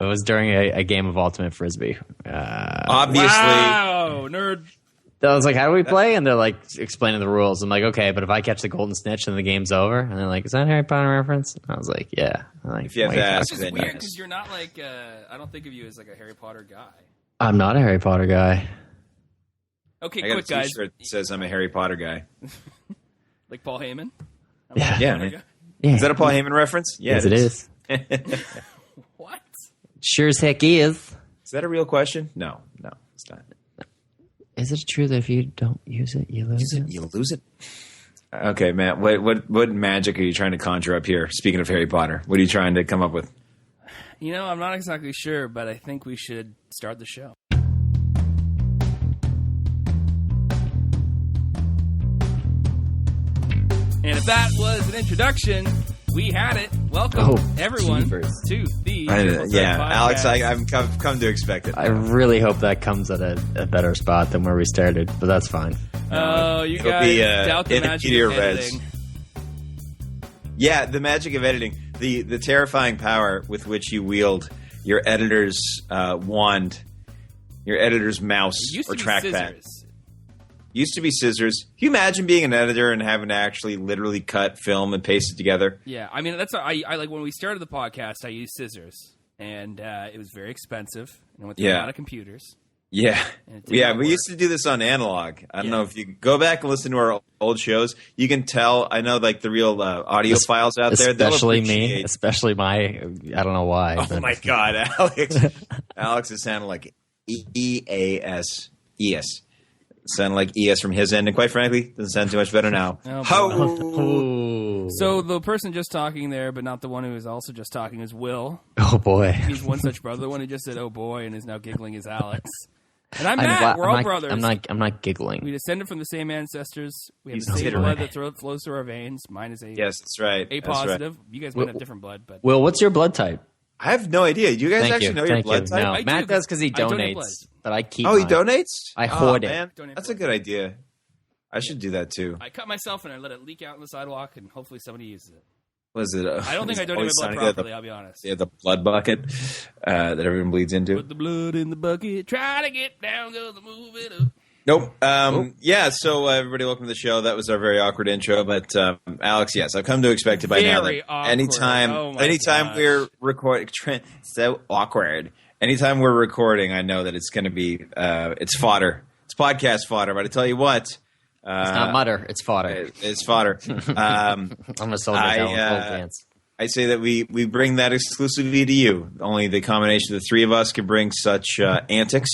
It was during a game of Ultimate Frisbee. Obviously. Wow, nerd. I was like, how do we play? And they're like explaining the rules. I'm like, okay, but if I catch the golden snitch, then the game's over. And they're like, is that a Harry Potter reference? And I was like, yeah. I'm like, if you have to ask, It's then weird yes. because you're not like, I don't think of you as like a Harry Potter guy. I'm not a Harry Potter guy. Okay, I got quick, a guys. t-shirt that says I'm a Harry Potter guy. Like Paul Heyman? Yeah. Man. Yeah. Is that a Paul Heyman reference? Yeah, Yes, it is. What? Sure as heck is. Is that a real question? No, it's not. Is it true that if you don't use it, you lose it? You lose it. Okay, Matt. What magic are you trying to conjure up here? Speaking of Harry Potter, what are you trying to come up with? You know, I'm not exactly sure, but I think we should start the show. And if that was an introduction, we had it. Welcome, everyone, jeepers. to the Yeah, Podcast. Alex, I've come to expect it. I really hope that comes at a better spot than where we started, but that's fine. Oh, you it'll guys be, doubt the in magic Peter of Reds. editing. Yeah, the magic of editing, the terrifying power with which you wield your editor's wand, your editor's mouse It used or to be trackpad. scissors. Used to be scissors. Can you imagine being an editor and having to actually literally cut film and paste it together? Yeah, I mean I like when we started the podcast. I used scissors, and it was very expensive. And went through a lot of computers. Yeah. And it did Yeah, not we work. used to do this on analog. I don't know if you go back and listen to our old shows. You can tell, I know, like the real audio files out there. they'll Especially me. appreciate- Especially my... I don't know why. Oh, but- my God, Alex. Alex is sounding like E-A-S. E-S. Sounded like E-S from his end, and quite frankly, doesn't sound too much better now. Oh, Ho! Ooh. So the person just talking there, but not the one who is also just talking, is Will. Oh, boy. He's one such brother. The one who just said "oh boy" and is now giggling is Alex. And I'm Matt. We're all brothers. I'm not giggling. We descended from the same ancestors. We have He's the same tittering. blood that flows through our veins. Mine is A. Yes, that's right. A That's right. positive. You guys might have different blood, but Will, what's your blood type? I have no idea. You guys Thank actually you. know your Thank blood you. type? No, I Matt do. does because he I donate blood. donates, but I keep Oh, he mine. donates? I hoard it. Man. Donate That's a blood. good idea. I should do that too. I cut myself and I let it leak out on the sidewalk, and hopefully somebody uses it. Was it? I don't think I donated my blood properly. I'll be honest. Yeah, the blood bucket that everyone bleeds into. Put the blood in the bucket. Try to get down, go to move it up. Nope. Yeah, so everybody, welcome to the show. That was our very awkward intro, but Alex, yes, I've come to expect it by now. Very That awkward. anytime, Oh my anytime gosh. we're recording, so awkward. Anytime we're recording, I know that it's going to be it's fodder. It's podcast fodder. But I tell you what, It's not mutter. It's fodder. it's fodder. I'm a soldier telling folk dance. I say that we bring that exclusively to you. Only the combination of the three of us can bring such antics.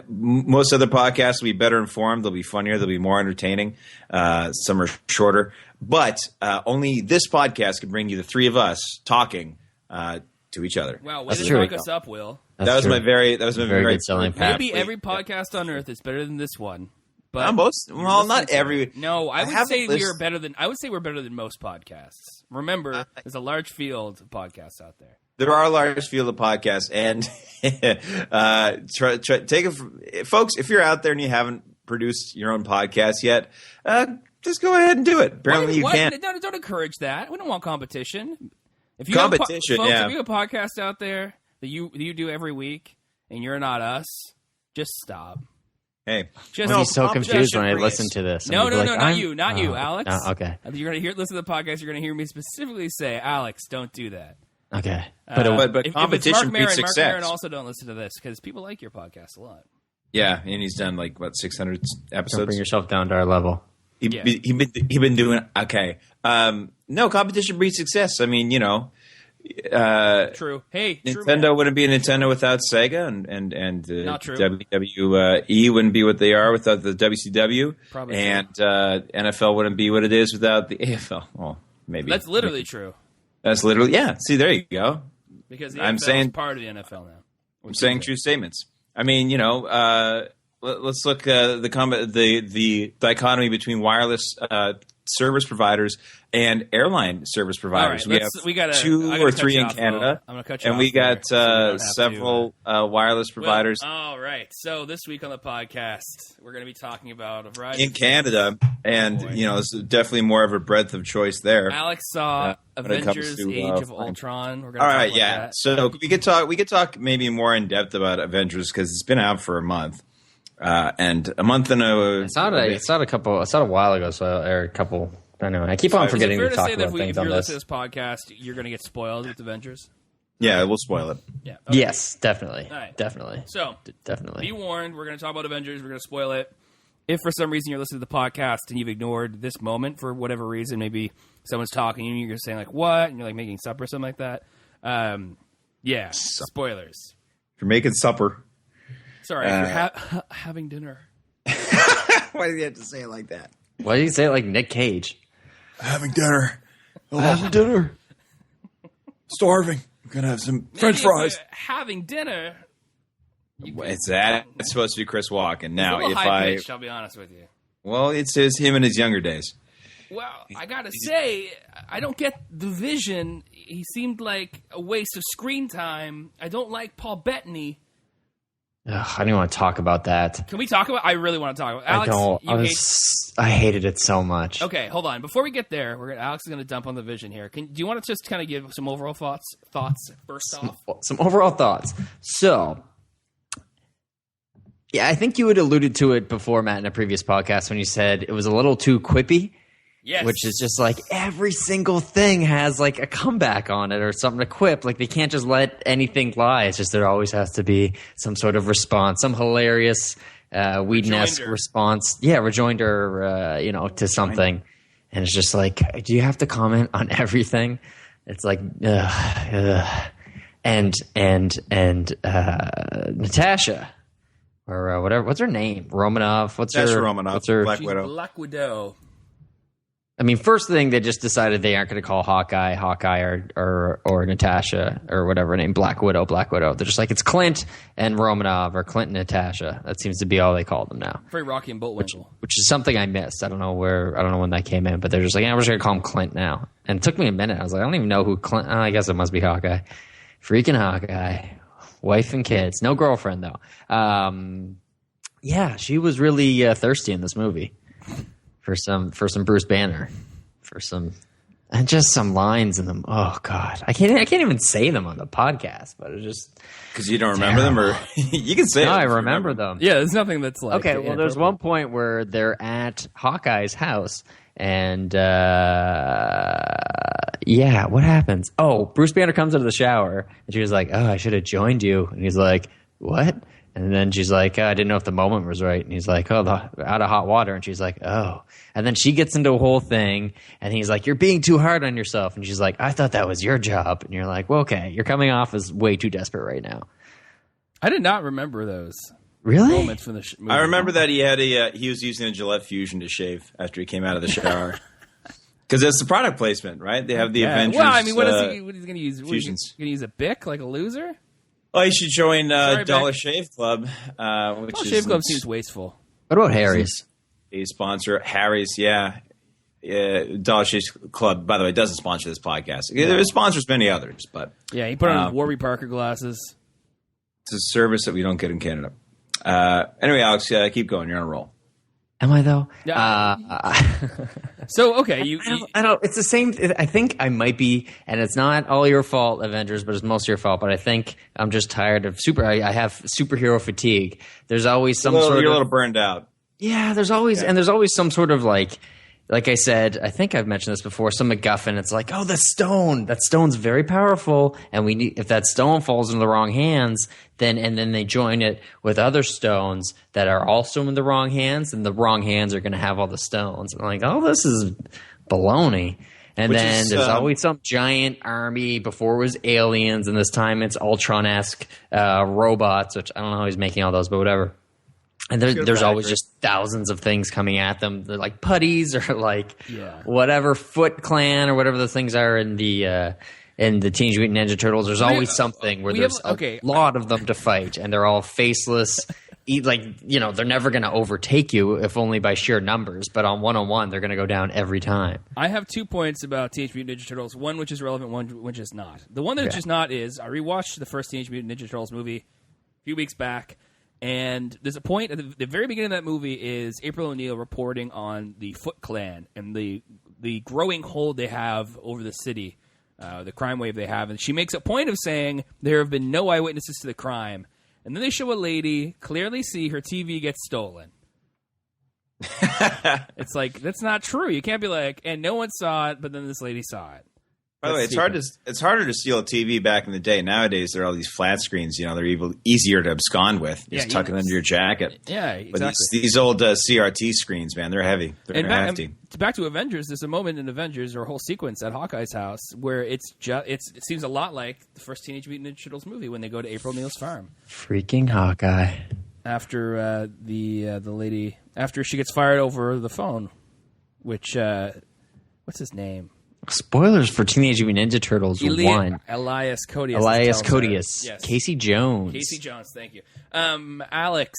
Most other podcasts will be better informed. They'll be funnier. They'll be more entertaining. Some are shorter. But only this podcast can bring you the three of us talking to each other. Wow, way That's to true. talk us up, Will. That's That was true. my very Very good selling point. Maybe every podcast on earth is better than this one. But Most, you're well, listening not to it. every. No, I would haven't say listened- we're better than. I would say we're better than most podcasts. Remember, there's a large field of podcasts out there. There are a large field of podcasts, and take it, folks. If you're out there and you haven't produced your own podcast yet, just go ahead and do it. Apparently, you can. Don't encourage that. We don't want competition. If you Competition, folks, yeah. If you have a podcast out there that you do every week, and you're not us, just stop. Hey, Just I'll be so competition confused when I brings- listen to this. No, I'm gonna be not I'm- you, not you, Alex. No, okay, You're gonna listen to the podcast. You're gonna hear me specifically say, "Alex, don't do that." okay. But if it's competition Mark Maron, breeds Mark success. Maron also don't listen to this because people like your podcast a lot. Yeah, and he's done like what 600 Don't episodes. bring yourself down to our level. He been doing okay. No, competition breeds success. I mean, True. Hey, true, Nintendo man. wouldn't be a Nintendo without Sega, and Not true. WWE wouldn't be what they are without the WCW, Probably and NFL wouldn't be what it is without the AFL. Well, maybe That's literally true That's literally See, there you go. because the I'm NFL saying- is part of the NFL now. I'm saying true statements. I mean, let's look the dichotomy between wireless service providers and airline service providers. Right, we have two or three in Canada, I'm going to cut you and off we got there, so several wireless providers. All right. So this week on the podcast, we're going to be talking about a variety in Canada, and it's definitely more of a breadth of choice there. Alex saw Avengers: Age of Ultron. We're going to all right, talk about that. So we could talk maybe more in depth about Avengers because it's been out for a month. And a month and a... It's not a while ago, or a couple... I know. I keep on forgetting to talk about things on this. If you're listening to this podcast, you're going to get spoiled with Avengers? Yeah, we'll spoil it. Yeah. Okay. Yes, definitely. All right. Definitely. So, definitely. Be warned, we're going to talk about Avengers. We're going to spoil it. If for some reason you're listening to the podcast and you've ignored this moment for whatever reason, maybe someone's talking and you're saying, like, what? And you're, like, making supper or something like that. Spoilers. If you're making supper... Sorry, if you're having dinner. Why do you have to say it like that? Why do you say it like Nick Cage? Having dinner. Having dinner. Starving. I'm going to have some French fries. Having dinner. It's supposed to be Chris Walken. Now, it's a little high-pitched, I'll be honest with you. Well, it says him in his younger days. Well, I got to say, I don't get the vision. He seemed like a waste of screen time. I don't like Paul Bettany. Ugh, I don't want to talk about that. Can we talk about? I really want to talk about. Alex, I hated it so much. Okay, hold on. Before we get there, Alex is going to dump on the vision here. Do you want to just kind of give some overall thoughts first off? Some overall thoughts. So, yeah, I think you had alluded to it before, Matt, in a previous podcast when you said it was a little too quippy. Yes. Which is just like every single thing has like a comeback on it or something to quip. Like they can't just let anything lie. It's just there always has to be some sort of response, some hilarious Whedon-esque response. Yeah, rejoinder, to something. And it's just like, do you have to comment on everything? It's like, and Natasha or whatever. What's her name? Romanov. Natasha Romanoff. Black Widow. Black Widow. I mean, first thing they just decided they aren't going to call Hawkeye or Natasha or whatever her name, Black Widow. They're just like, it's Clint and Romanov or Clint and Natasha. That seems to be all they call them now. Very Rocky and Bullwinkle. Which is something I missed. I don't know when that came in, but they're just like, we're just going to call him Clint now. And it took me a minute. I was like, I don't even know who Clint. Oh, I guess it must be Hawkeye. Freaking Hawkeye. Wife and kids. No girlfriend though. Yeah, she was really thirsty in this movie. For some Bruce Banner, and just some lines in them. Oh God, I can't even say them on the podcast, but it's just because you don't remember them, or you can say. No, I remember them. Yeah, there's nothing that's like. Okay, well, there's one point where they're at Hawkeye's house, and what happens? Oh, Bruce Banner comes out of the shower, and she was like, "Oh, I should have joined you," and he's like, "What?" And then she's like, I didn't know if the moment was right. And he's like, out of hot water. And she's like, oh. And then she gets into a whole thing. And he's like, you're being too hard on yourself. And she's like, I thought that was your job. And you're like, well, okay, you're coming off as way too desperate right now. I did not remember those. Really? Moments from the movie. I remember that he was using a Gillette Fusion to shave after he came out of the shower. Because it's the product placement, right? They have the Avengers. Well, I mean, what is he going to use? Fusions. Going to use a Bic like a loser? Oh, you should join Dollar Shave Club. Dollar Shave Club seems wasteful. What about Harry's? A sponsor. Harry's, yeah. Dollar Shave Club, by the way, doesn't sponsor this podcast. It sponsors many others, but... Yeah, he put on his Warby Parker glasses. It's a service that we don't get in Canada. Anyway, Alex, keep going. You're on a roll. Am I though? So okay, I don't. It's the same. I think I might be, and it's not all your fault, Avengers, but it's most your fault. But I think I'm just tired of I have superhero fatigue. There's always some sort of. You're a little burned out. Yeah, there's always some sort of like I said, I think I've mentioned this before, some MacGuffin. It's like, oh, the stone. That stone's very powerful, and if that stone falls into the wrong hands, then they join it with other stones that are also in the wrong hands, and the wrong hands are going to have all the stones. And I'm like, oh, this is baloney. And there's always some giant army. Before it was aliens, and this time it's Ultron-esque robots, which I don't know how he's making all those, but whatever. And there's always just thousands of things coming at them. They're like putties or like whatever Foot Clan or whatever the things are in the Teenage Mutant Ninja Turtles. There's always something where there's a lot of them to fight, and they're all faceless they're never going to overtake you if only by sheer numbers. But on one-on-one, they're going to go down every time. I have 2 points about Teenage Mutant Ninja Turtles. One which is relevant, one which is not. The one that's just not is I rewatched the first Teenage Mutant Ninja Turtles movie a few weeks back, and there's a point at the very beginning of that movie is April O'Neil reporting on the Foot Clan and the growing hold they have over the city, the crime wave they have. And she makes a point of saying there have been no eyewitnesses to the crime. And then they show a lady clearly see her TV get stolen. It's like, that's not true. You can't be like, and no one saw it, but then this lady saw it. By the way, it's harder to steal a TV back in the day. Nowadays, there are all these flat screens. They're easier to abscond with. Just tuck it under your jacket. Yeah, exactly. But these old CRT screens, man, they're heavy. They're hefty. Back to Avengers. There's a moment in Avengers, or a whole sequence at Hawkeye's house, where it seems a lot like the first Teenage Mutant Ninja Turtles movie when they go to April O'Neil's farm. Freaking Hawkeye! After the lady, after she gets fired over the phone, which what's his name? Spoilers for Teenage Mutant Ninja Turtles 1. Elias Codius. Yes. Casey Jones. Thank you. Alex,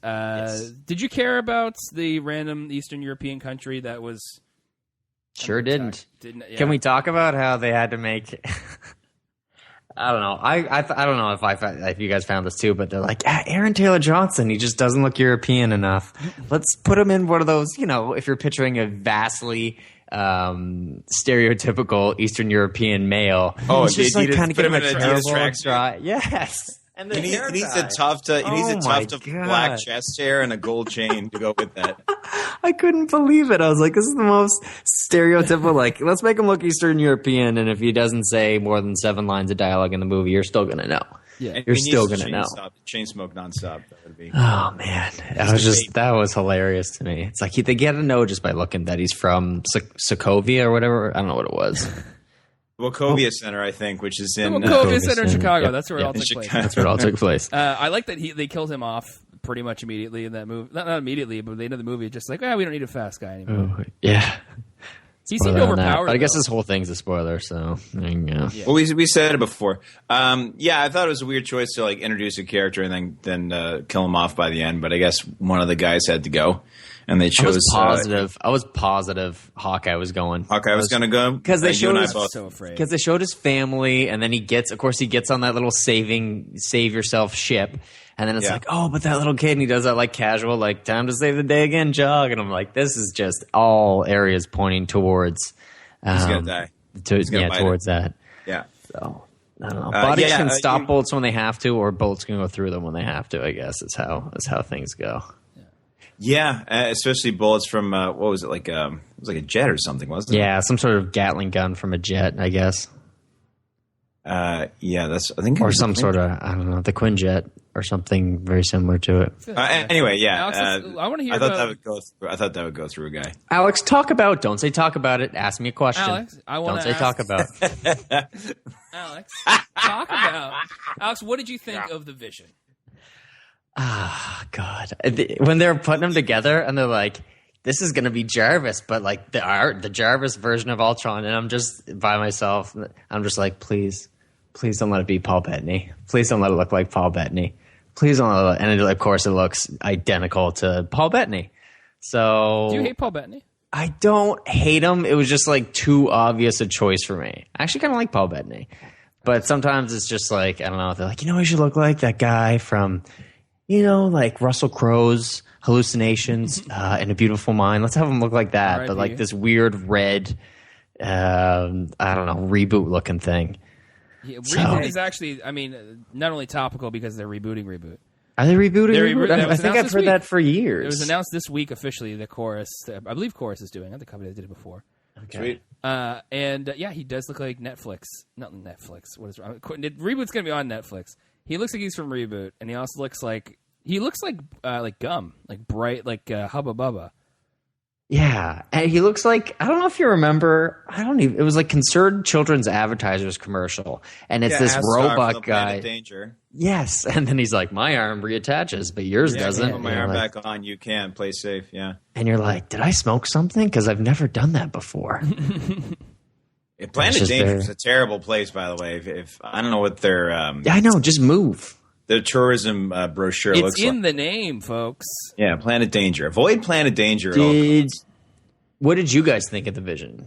did you care about the random Eastern European country that was... Sure didn't. Yeah. Can we talk about how they had to make... I don't know. I don't know if you guys found this too, but they're like, Aaron Taylor Johnson, he just doesn't look European enough. Let's put him in one of those, if you're picturing a vastly... stereotypical Eastern European male. Oh, it's just kind of getting a Adidas track. Yes, and he needs a tuft of black chest hair and a gold chain to go with that. I couldn't believe it. I was like, this is the most stereotypical. Let's make him look Eastern European, and if he doesn't say more than 7 lines of dialogue in the movie, you're still gonna know. Yeah, you're still gonna know. Chain smoke nonstop. That would be. Oh man, that was hilarious to me. It's like they get to know just by looking that he's from Sokovia or whatever. I don't know what it was. Wachovia Center, I think, which is in Wachovia Center in Chicago. Yep. That's where it all took place. That's where it all took place. I like that they killed him off pretty much immediately in that movie. Not immediately, but the end of the movie, just like, we don't need a fast guy anymore. Oh, yeah. He seemed overpowered. But I guess this whole thing's a spoiler, so yeah. Well, we said it before. I thought it was a weird choice to introduce a character and then kill him off by the end. But I guess one of the guys had to go, and they chose. I was positive Hawkeye was going. Hawkeye was going to go because they showed because they showed his family, and then he gets on that little save yourself ship. And then it's like, oh, but that little kid, and he does that casual, time to save the day again, jog. And I'm like, this is just all areas pointing towards. He's going to die. Towards that. Yeah. So, I don't know. Bodies can stop bullets when they have to, or bullets can go through them when they have to, I guess, is how things go. Yeah, especially bullets from, what was it, it was like a jet or something, wasn't it? Yeah, some sort of Gatling gun from a jet, I guess. That's, I think. Or some sort of, I don't know, the Quinjet or something very similar to it. Anyway, yeah. Alex, I want to hear I thought that would go through a guy. Alex, don't say talk about it. Ask me a question. Alex, don't say talk about. Alex, talk about. Alex, what did you think of the Vision? Ah, God. When they're putting them together and they're like, this is going to be Jarvis, but the Jarvis version of Ultron, and I'm just by myself. I'm just like, please don't let it be Paul Bettany. Please don't let it look like Paul Bettany. Please don't let it. And of course, it looks identical to Paul Bettany. So, do you hate Paul Bettany? I don't hate him. It was just too obvious a choice for me. I actually kind of like Paul Bettany, but sometimes it's just I don't know. They're like, he should look like that guy from, Russell Crowe's Hallucinations in A Beautiful Mind. Let's have him look like that, but this weird red, I don't know, reboot looking thing. Yeah, reboot is actually, not only topical because they're rebooting Reboot. Are they rebooting? I think I've heard that for years. It was announced this week officially. The Chorus, I believe Chorus is doing it. The company that did it before. Okay. Sweet. He does look like Netflix. Not Netflix. What is wrong? Reboot's going to be on Netflix. He looks like he's from Reboot, and he also looks like gum, bright, Hubba Bubba. Yeah, and he looks like, I don't know if you remember, it was Concerned Children's Advertisers commercial, and it's this robot guy. Danger. Yes, and then he's like, my arm reattaches, but yours doesn't. Put my arm back on, you can, play safe, yeah. And you're like, did I smoke something? Because I've never done that before. Planet Danger is a terrible place, by the way. If I don't know what they're... I know, just move. the tourism brochure looks It's in like. the name, folks. Yeah, Planet Danger. Avoid Planet Danger. What did you guys think of the Vision?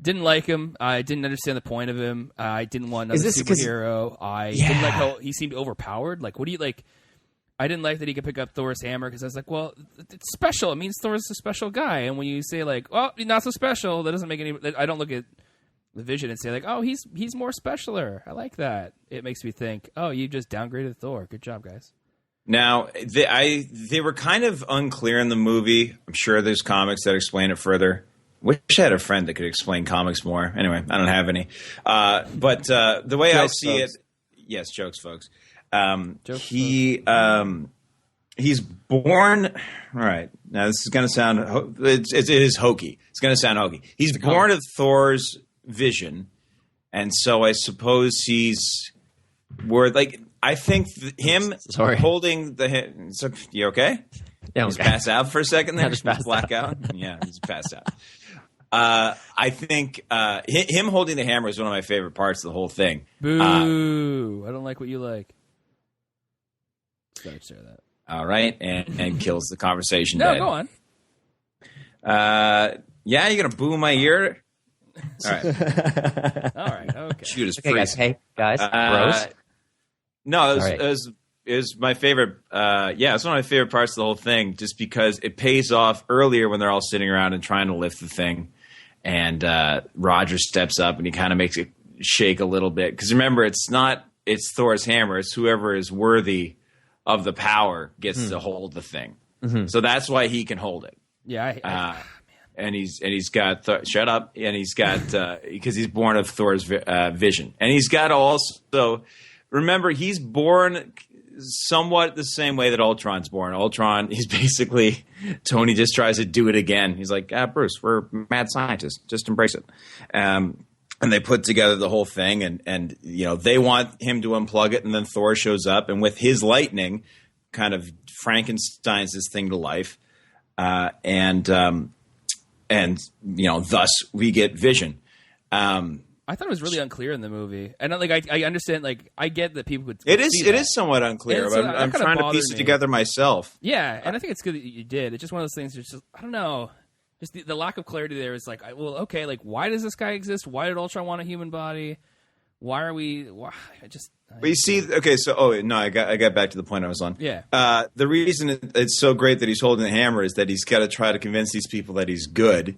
Didn't like him. I didn't understand the point of him. I didn't want another superhero. I didn't like how he seemed overpowered. Like, what do you like? I didn't like that he could pick up Thor's hammer because I was like, well, it's special. It means Thor's a special guy. And when you say like, well, he's not so special, that doesn't make any. I don't look at the Vision and say like, oh, he's more specialer. I like that. It makes me think, oh, you just downgraded Thor. Good job, guys. Now, they were kind of unclear in the movie. I'm sure there's comics that explain it further. Wish I had a friend that could explain comics more. Anyway, I don't have any. But the way I see it, yes, jokes, folks. He's born. All right. Now this is going to sound. It is hokey. It's going to sound hokey. He's born of Thor's vision, and so I suppose he's. I think him holding the. So, you okay? Yeah, he's passed out for a second there. Just black out. Yeah, he's passed out. I think him holding the hammer is one of my favorite parts of the whole thing. Boo! I don't like what you like. Gotta share that. All right, and kills the conversation. No, dead. go on. Yeah, you're gonna boo my ear. All right. All right. Okay. Shoot his guys. Hey, guys. Bros. No, it was my favorite. It's one of my favorite parts of the whole thing, just because it pays off earlier when they're all sitting around and trying to lift the thing, and Roger steps up and he kind of makes it shake a little bit. Because remember, it's Thor's hammer; it's whoever is worthy of the power gets to hold the thing. Mm-hmm. So that's why he can hold it. Yeah. And he's got shut up, and he's got because he's born of Thor's vision, and he's got also remember he's born somewhat the same way that Ultron's born. Ultron, he's basically Tony just tries to do it again. He's like, Bruce, we're mad scientists, just embrace it. And they put together the whole thing, and they want him to unplug it, and then Thor shows up, and with his lightning, kind of Frankenstein's this thing to life, and thus we get Vision. I thought it was really unclear in the movie, and I understand. Like, I get that people would. It is somewhat unclear, but I'm trying to piece it together myself. Yeah, and I think it's good that you did. It's just one of those things. It's just I don't know. Just the lack of clarity there is like, okay, like why does this guy exist? Why did Ultron want a human body? Why are we? Why? But you see, okay, so I got back to the point I was on. Yeah. The reason it's so great that he's holding the hammer is that he's got to try to convince these people that he's good.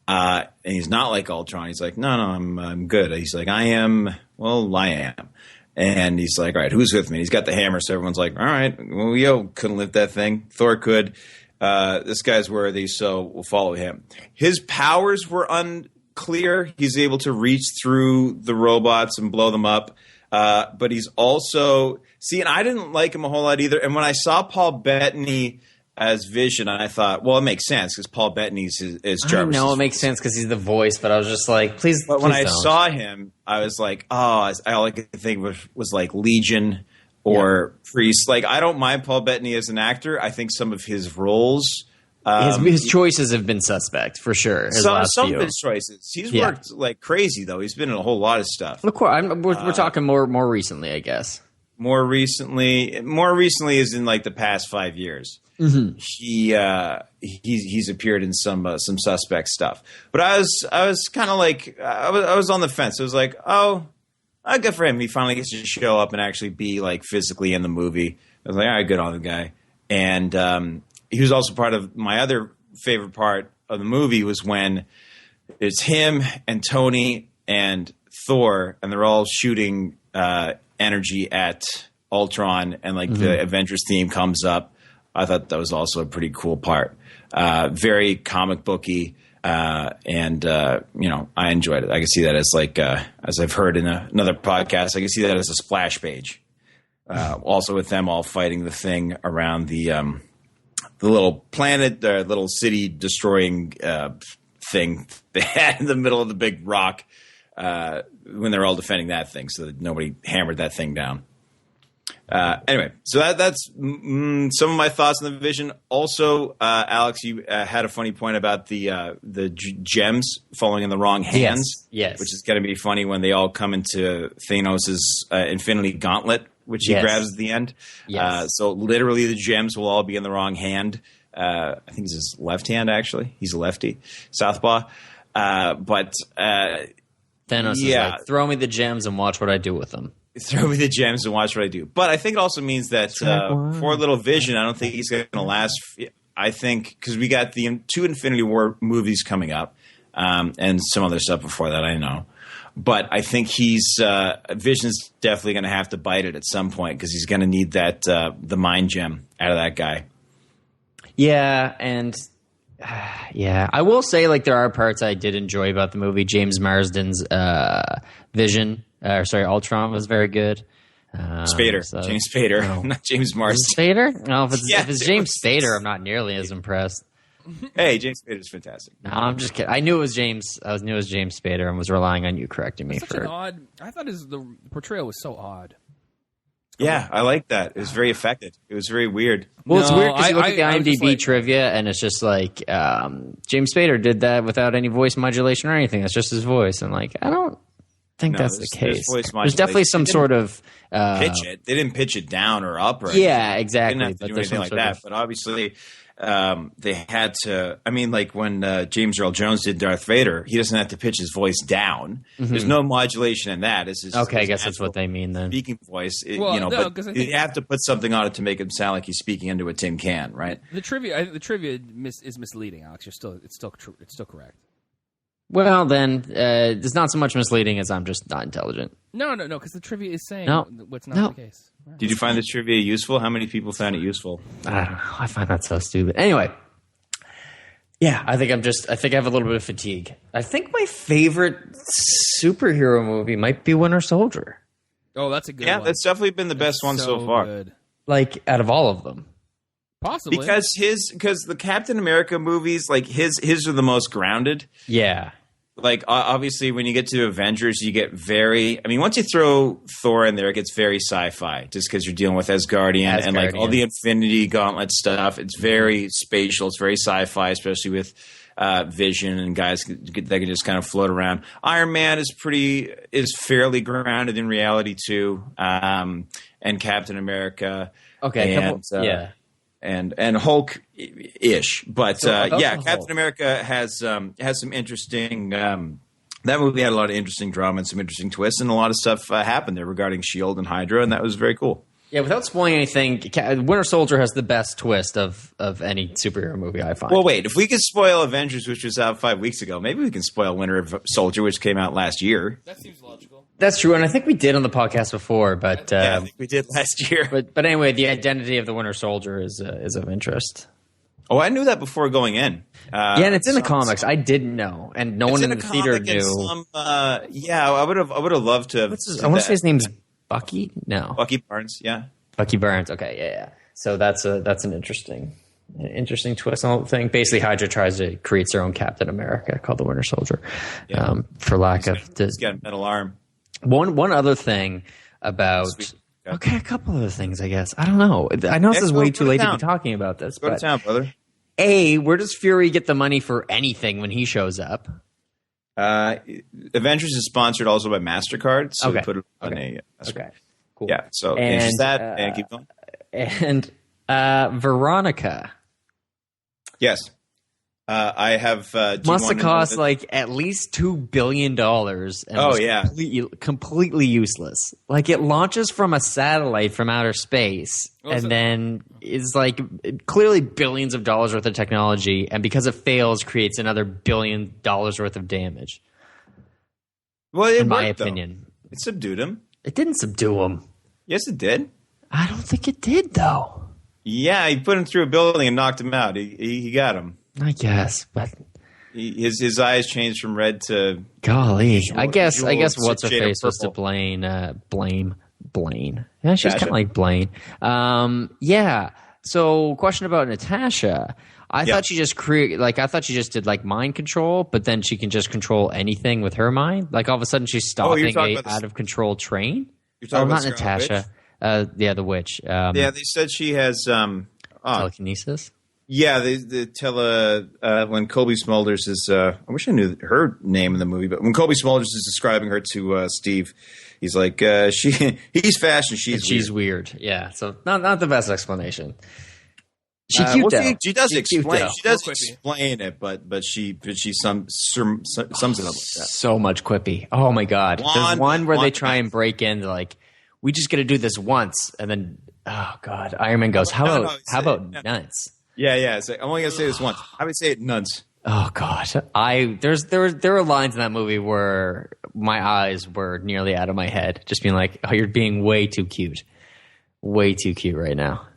And he's not like Ultron. He's like, no, I'm good. He's like, I am. Well, I am. And he's like, all right, who's with me? And he's got the hammer, so everyone's like, all right, well, couldn't lift that thing. Thor could. This guy's worthy, so we'll follow him. His powers were unclear. He's able to reach through the robots and blow them up. But he's also and I didn't like him a whole lot either. And when I saw Paul Bettany as Vision, I thought, well, it makes sense because Paul Bettany's is Jarvis. No, it makes sense because he's the voice. But I was just like, please. But when I don't. saw him, I was like, all I could think was like Legion or Priest. Like, I don't mind Paul Bettany as an actor. I think some of his roles. His choices have been suspect for sure. Some of his choices. He's worked like crazy though. He's been in a whole lot of stuff. Of course, we're talking more recently, I guess. More recently is in like the past 5 years. Mm-hmm. He's appeared in some suspect stuff. But I was kind of like I was on the fence. I was like, good for him. He finally gets to show up and actually be like physically in the movie. I was like, all right, good on the guy. And he was also part of my other favorite part of the movie was when it's him and Tony and Thor, and they're all shooting energy at Ultron, and like the Avengers theme comes up. I thought that was also a pretty cool part. Very comic booky, and I enjoyed it. I can see that as like as I've heard in another podcast, I can see that as a splash page. Also with them all fighting the thing around the little planet, the little city destroying thing they had in the middle of the big rock when they're all defending that thing so that nobody hammered that thing down. Anyway, so that's some of my thoughts on the Vision. Also, Alex, you had a funny point about the gems falling in the wrong hands. Yes. Which is going to be funny when they all come into Thanos' Infinity Gauntlet, which he grabs at the end. Yes. So literally the gems will all be in the wrong hand. I think it's his left hand, actually. He's a lefty, southpaw. But Thanos is like, throw me the gems and watch what I do with them. Throw me the gems and watch what I do. But I think it also means that for Little Vision, I don't think he's going to last. I think because we got the 2 Infinity War movies coming up and some other stuff before that, I know. But I think Vision's definitely going to have to bite it at some point because he's going to need that the mind gem out of that guy. Yeah, and I will say like there are parts I did enjoy about the movie. James Marsden's Ultron was very good. James Spader, not James Marsden. Spader? No, if it's James Spader, I'm not nearly as impressed. Hey, James Spader's fantastic. No, I'm just kidding. I knew it was James Spader and was relying on you correcting me for it. I thought the portrayal was so odd. Yeah, I like that. It was very affected. It was very weird. Well, it's weird because you look at the IMDb trivia, and it's just like James Spader did that without any voice modulation or anything. That's just his voice. And like, I don't think that's the case. There's definitely some sort of pitch it. They didn't pitch it down or up. Or yeah, exactly. They didn't have to do anything like that. But obviously, they had to. I mean, like when James Earl Jones did Darth Vader, he doesn't have to pitch his voice down. Mm-hmm. There's no modulation in that. It's his, okay, I guess that's what they mean then. Speaking voice, but you have to put something on it to make him sound like he's speaking into a tin can, right? The trivia is misleading, Alex. It's still correct. Well, then it's not so much misleading as I'm just not intelligent. No, because the trivia is saying what's not the case. Right. Did you find this trivia useful? How many people found it useful? I don't know. I find that so stupid. Anyway, yeah, I think I have a little bit of fatigue. I think my favorite superhero movie might be Winter Soldier. Oh, that's a good one. Yeah, that's definitely been the best one so far. Good. Like out of all of them. Possibly. Because the Captain America movies, like his are the most grounded. Yeah. Like obviously when you get to Avengers, you get once you throw Thor in there, it gets very sci-fi just because you're dealing with Asgardian and like all the Infinity Gauntlet stuff. It's very spatial. It's very sci-fi, especially with Vision and guys that can just kind of float around. Iron Man is fairly grounded in reality too, and Captain America. Okay, and Hulk-ish, but Captain Hulk. America has some interesting. That movie had a lot of interesting drama and some interesting twists, and a lot of stuff happened there regarding S.H.I.E.L.D. and Hydra, and that was very cool. Yeah, without spoiling anything, Winter Soldier has the best twist of any superhero movie I find. Well, wait, if we could spoil Avengers, which was out 5 weeks ago, maybe we can spoil Winter Soldier, which came out last year. That seems logical. That's true, and I think we did on the podcast before, but I think we did last year. But anyway, the identity of the Winter Soldier is of interest. Oh, I knew that before going in. And it's in the comics. I didn't know, and no one in the theater knew. I would have loved to. I want to say his name's Bucky. No, Bucky Barnes. Yeah, Bucky Barnes. Okay, yeah. So that's an interesting twist on the whole thing. Basically, Hydra creates their own Captain America called the Winter Soldier, for lack of. He's got a metal arm. One other thing about. Okay, a couple other things, I guess. I don't know. I know this is way too late to be talking about this. Go to town, brother. Where does Fury get the money for anything when he shows up? Avengers is sponsored also by MasterCard, so we put it on a okay, cool. Yeah, so interest that and keep going. And Veronica. Yes. I have must have cost like at least $2 billion and completely useless. Like it launches from a satellite from outer space then is like clearly billions of dollars worth of technology, and because it fails creates another $1 billion worth of damage. Well, in my opinion. It subdued him. It didn't subdue him. Yes, it did. I don't think it did though. Yeah, he put him through a building and knocked him out. He got him. I guess, but his eyes changed from red to golly. I guess what's her face was to blame. Yeah, she's kind of like Blaine. Yeah. So, question about Natasha. I thought she just did like mind control, but then she can just control anything with her mind. Like all of a sudden, she's stopping a out of control train. You're talking about not Natasha. Yeah, the witch. Yeah, they said she has Telekinesis. Yeah, when Colby Smulders is, I wish I knew her name in the movie, but when Colby Smulders is describing her to Steve, he's like, he's fast and she's weird. Yeah, so not the best explanation. She's cute though. She does explain. She does explain it, but she sums it up like that. So much quippy. Oh my god! There's one where they try and break in. Like, we just got to do this once, and then god, Iron Man goes, how about nuts? Yeah. I'm only gonna say this once. I would say it nuts. Oh god, there are lines in that movie where my eyes were nearly out of my head, just being like, "Oh, you're being way too cute right now."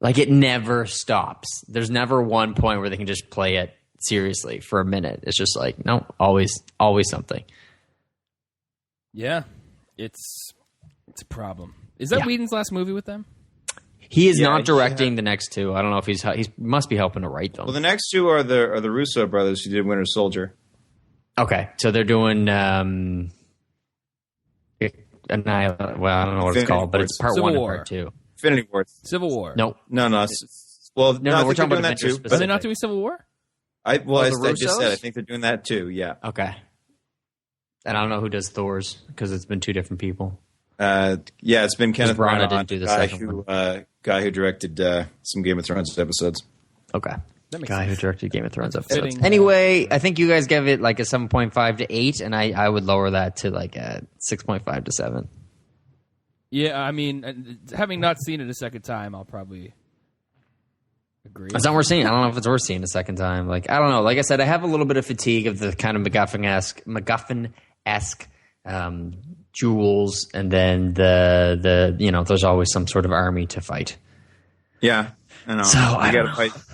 Like, it never stops. There's never one point where they can just play it seriously for a minute. It's just like, no, always something. Yeah, it's a problem. Is that Whedon's last movie with them? He is not directing the next two. I don't know if he must be helping to write them. Well, the next two are the Russo brothers who did Winter Soldier. Okay, so they're doing I don't know what it's called, but it's part Civil 1 War. and part 2. Infinity War. Civil War. Nope. No. No, we're talking about that too. Avengers Are they not doing Civil War? I just said I think they're doing that too. Yeah. Okay. And I don't know who does Thor's because it's been two different people. It's been Kenneth Branagh Branagh, didn't do the guy who directed some Game of Thrones episodes. Okay. Guy who directed Game of Thrones episodes. Fitting. Anyway, I think you guys gave it like a 7.5 to 8, and I would lower that to like a 6.5 to 7. Yeah, I mean, having not seen it a second time, I'll probably agree. It's not worth seeing. I don't know if it's worth seeing a second time. Like, I don't know. Like I said, I have a little bit of fatigue of the kind of MacGuffin-esque jewels, and then the there's always some sort of army to fight. Yeah, I know. So you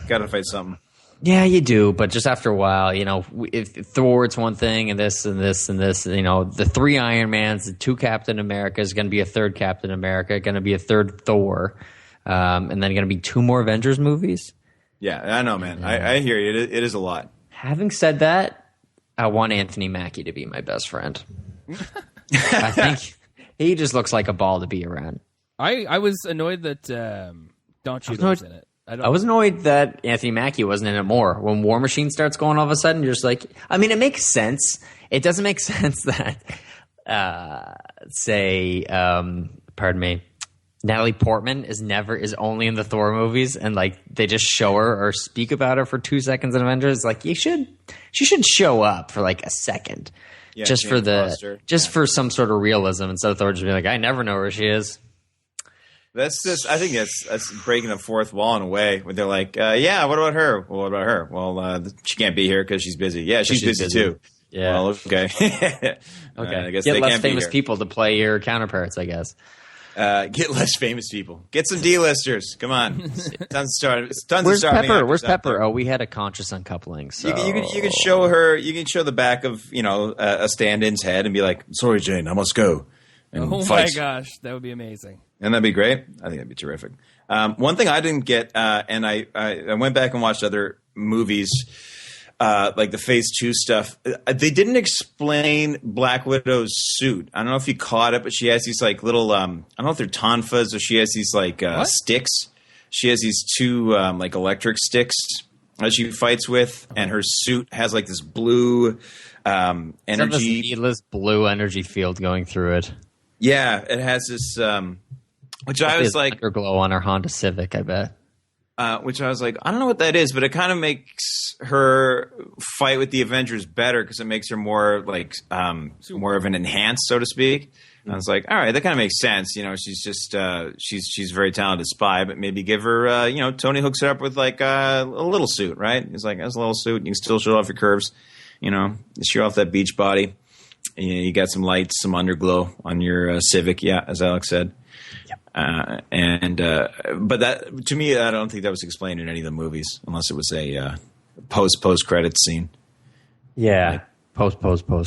gotta fight something. Yeah, you do, but just after a while, if Thor, it's one thing, and this and this and this, the 3 Iron Mans, the 2 Captain Americas, going to be a 3rd Captain America, going to be a 3rd Thor, and then going to be 2 more Avengers movies. Yeah, I know, man. I hear you. It is a lot. Having said that, I want Anthony Mackie to be my best friend. I think he just looks like a ball to be around. I was annoyed that Don Cheadle was in it. I was annoyed that Anthony Mackie wasn't in it more. When War Machine starts going all of a sudden, you're just like, I mean, it makes sense. It doesn't make sense that, pardon me, Natalie Portman is only in the Thor movies, and like they just show her or speak about her for 2 seconds in Avengers. Like, she should show up for like a second, just for some sort of realism, instead of Thor just being like, I never know where she is. That's just. I think that's breaking the fourth wall in a way. Where they're like, "Yeah, what about her? Well, what about her? Well, she can't be here because she's busy. Yeah, she's busy too. Yeah. Well, okay. Okay. I guess Get they less can't famous be here. people to play your counterparts, I guess. Get less famous people. Get some D-listers. Come on. Tons of Where's starving Pepper? actors Where's out Pepper? there. Oh, we had a conscious uncoupling. So You can show her. You can show the back of a stand-in's head and be like, "Sorry, Jane, I must go." And Oh fight. my gosh, that would be amazing. And that'd be great. I think that'd be terrific. One thing I didn't get, and I went back and watched other movies, like the Phase 2 stuff. They didn't explain Black Widow's suit. I don't know if you caught it, but she has these like little, I don't know if they're tonfas or she has these like sticks. She has these 2 like electric sticks that she fights with, and her suit has like this blue energy. This needless blue energy field going through it. Yeah, it has this, which I was like, glow on her Honda Civic, I bet. Which I was like, I don't know what that is, but it kind of makes her fight with the Avengers better because it makes her more like more of an enhanced, so to speak. And I was like, all right, that kind of makes sense. She's just she's a very talented spy, but maybe give her Tony hooks her up with like a little suit, right? He's like, that's a little suit. You can still show off your curves, show off that beach body. You got some lights, some underglow on your Civic, yeah, as Alex said. Yep. But that, to me, I don't think that was explained in any of the movies, unless it was a post credits scene. Yeah, post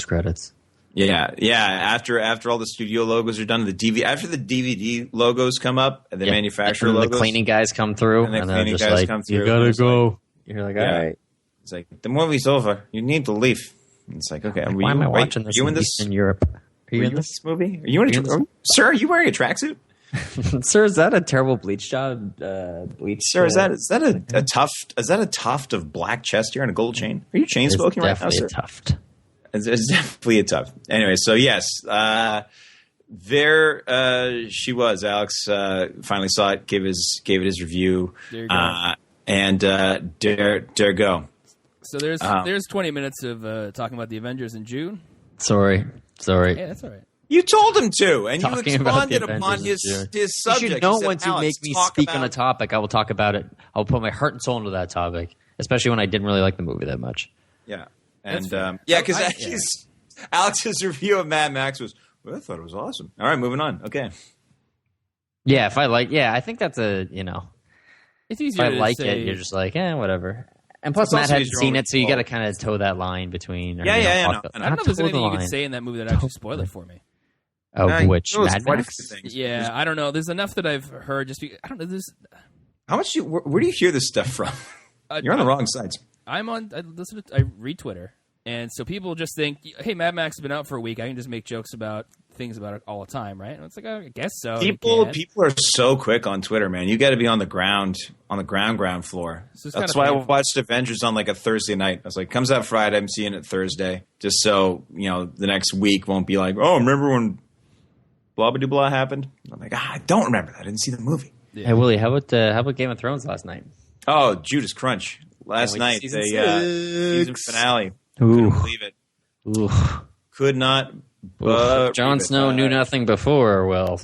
credits. Yeah. After all the studio logos are done, after the DVD logos come up, and the manufacturer and logos, the cleaning guys come through, and they're just like, you gotta go. You're like, all right. It's like, the movie's over. You need to leave. And it's like, okay, why am I watching this in Eastern Europe? Are you in this movie? Are you in sir? Are you wearing a tracksuit? Sir, is that a terrible bleach job? Sir, is that a tuft of black chest hair and a gold chain? Are you chain smoking right now, sir? Definitely a tuft. It's definitely a tuft. Anyway, so yes, there she was. Alex finally saw it, gave it his review, and dare go. So there's 20 minutes of talking about the Avengers in June. Sorry. Yeah, that's all right. You told him to, and Talking you expanded upon his subject. You should know said, once you make me speak on a topic, I will talk about it. I'll put my heart and soul into that topic, especially when I didn't really like the movie that much. Yeah. And because Alex's review of Mad Max was, well, I thought it was awesome. All right, moving on. Okay. Yeah, I think that's it's easier if I to like say, it, you're just like, whatever. And plus, Matt hadn't seen it, so you got to kind of toe that line between. Yeah. I don't know if there's anything you could say in that movie that actually spoiled it for me. Which Mad Max? Yeah, I don't know. There's enough that I've heard. I don't know. How much? Where do you hear this stuff from? You're on the wrong sides. I read Twitter, and so people just think, hey, Mad Max has been out for a week. I can just make jokes about things about it all the time, right? And it's like, I guess so. People are so quick on Twitter, man. You got to be on the ground floor. So that's why I watched Avengers on like a Thursday night. I was like, comes out Friday, I'm seeing it Thursday, just so the next week won't be like, oh, remember when blah blah blah happened? I'm like, I don't remember that. I didn't see the movie. Yeah. Hey Willie, how about Game of Thrones last night? Oh, Judas Crunch last night. Season finale. Ooh. Couldn't believe it. Ooh. Could not. Jon Snow knew nothing before. Well,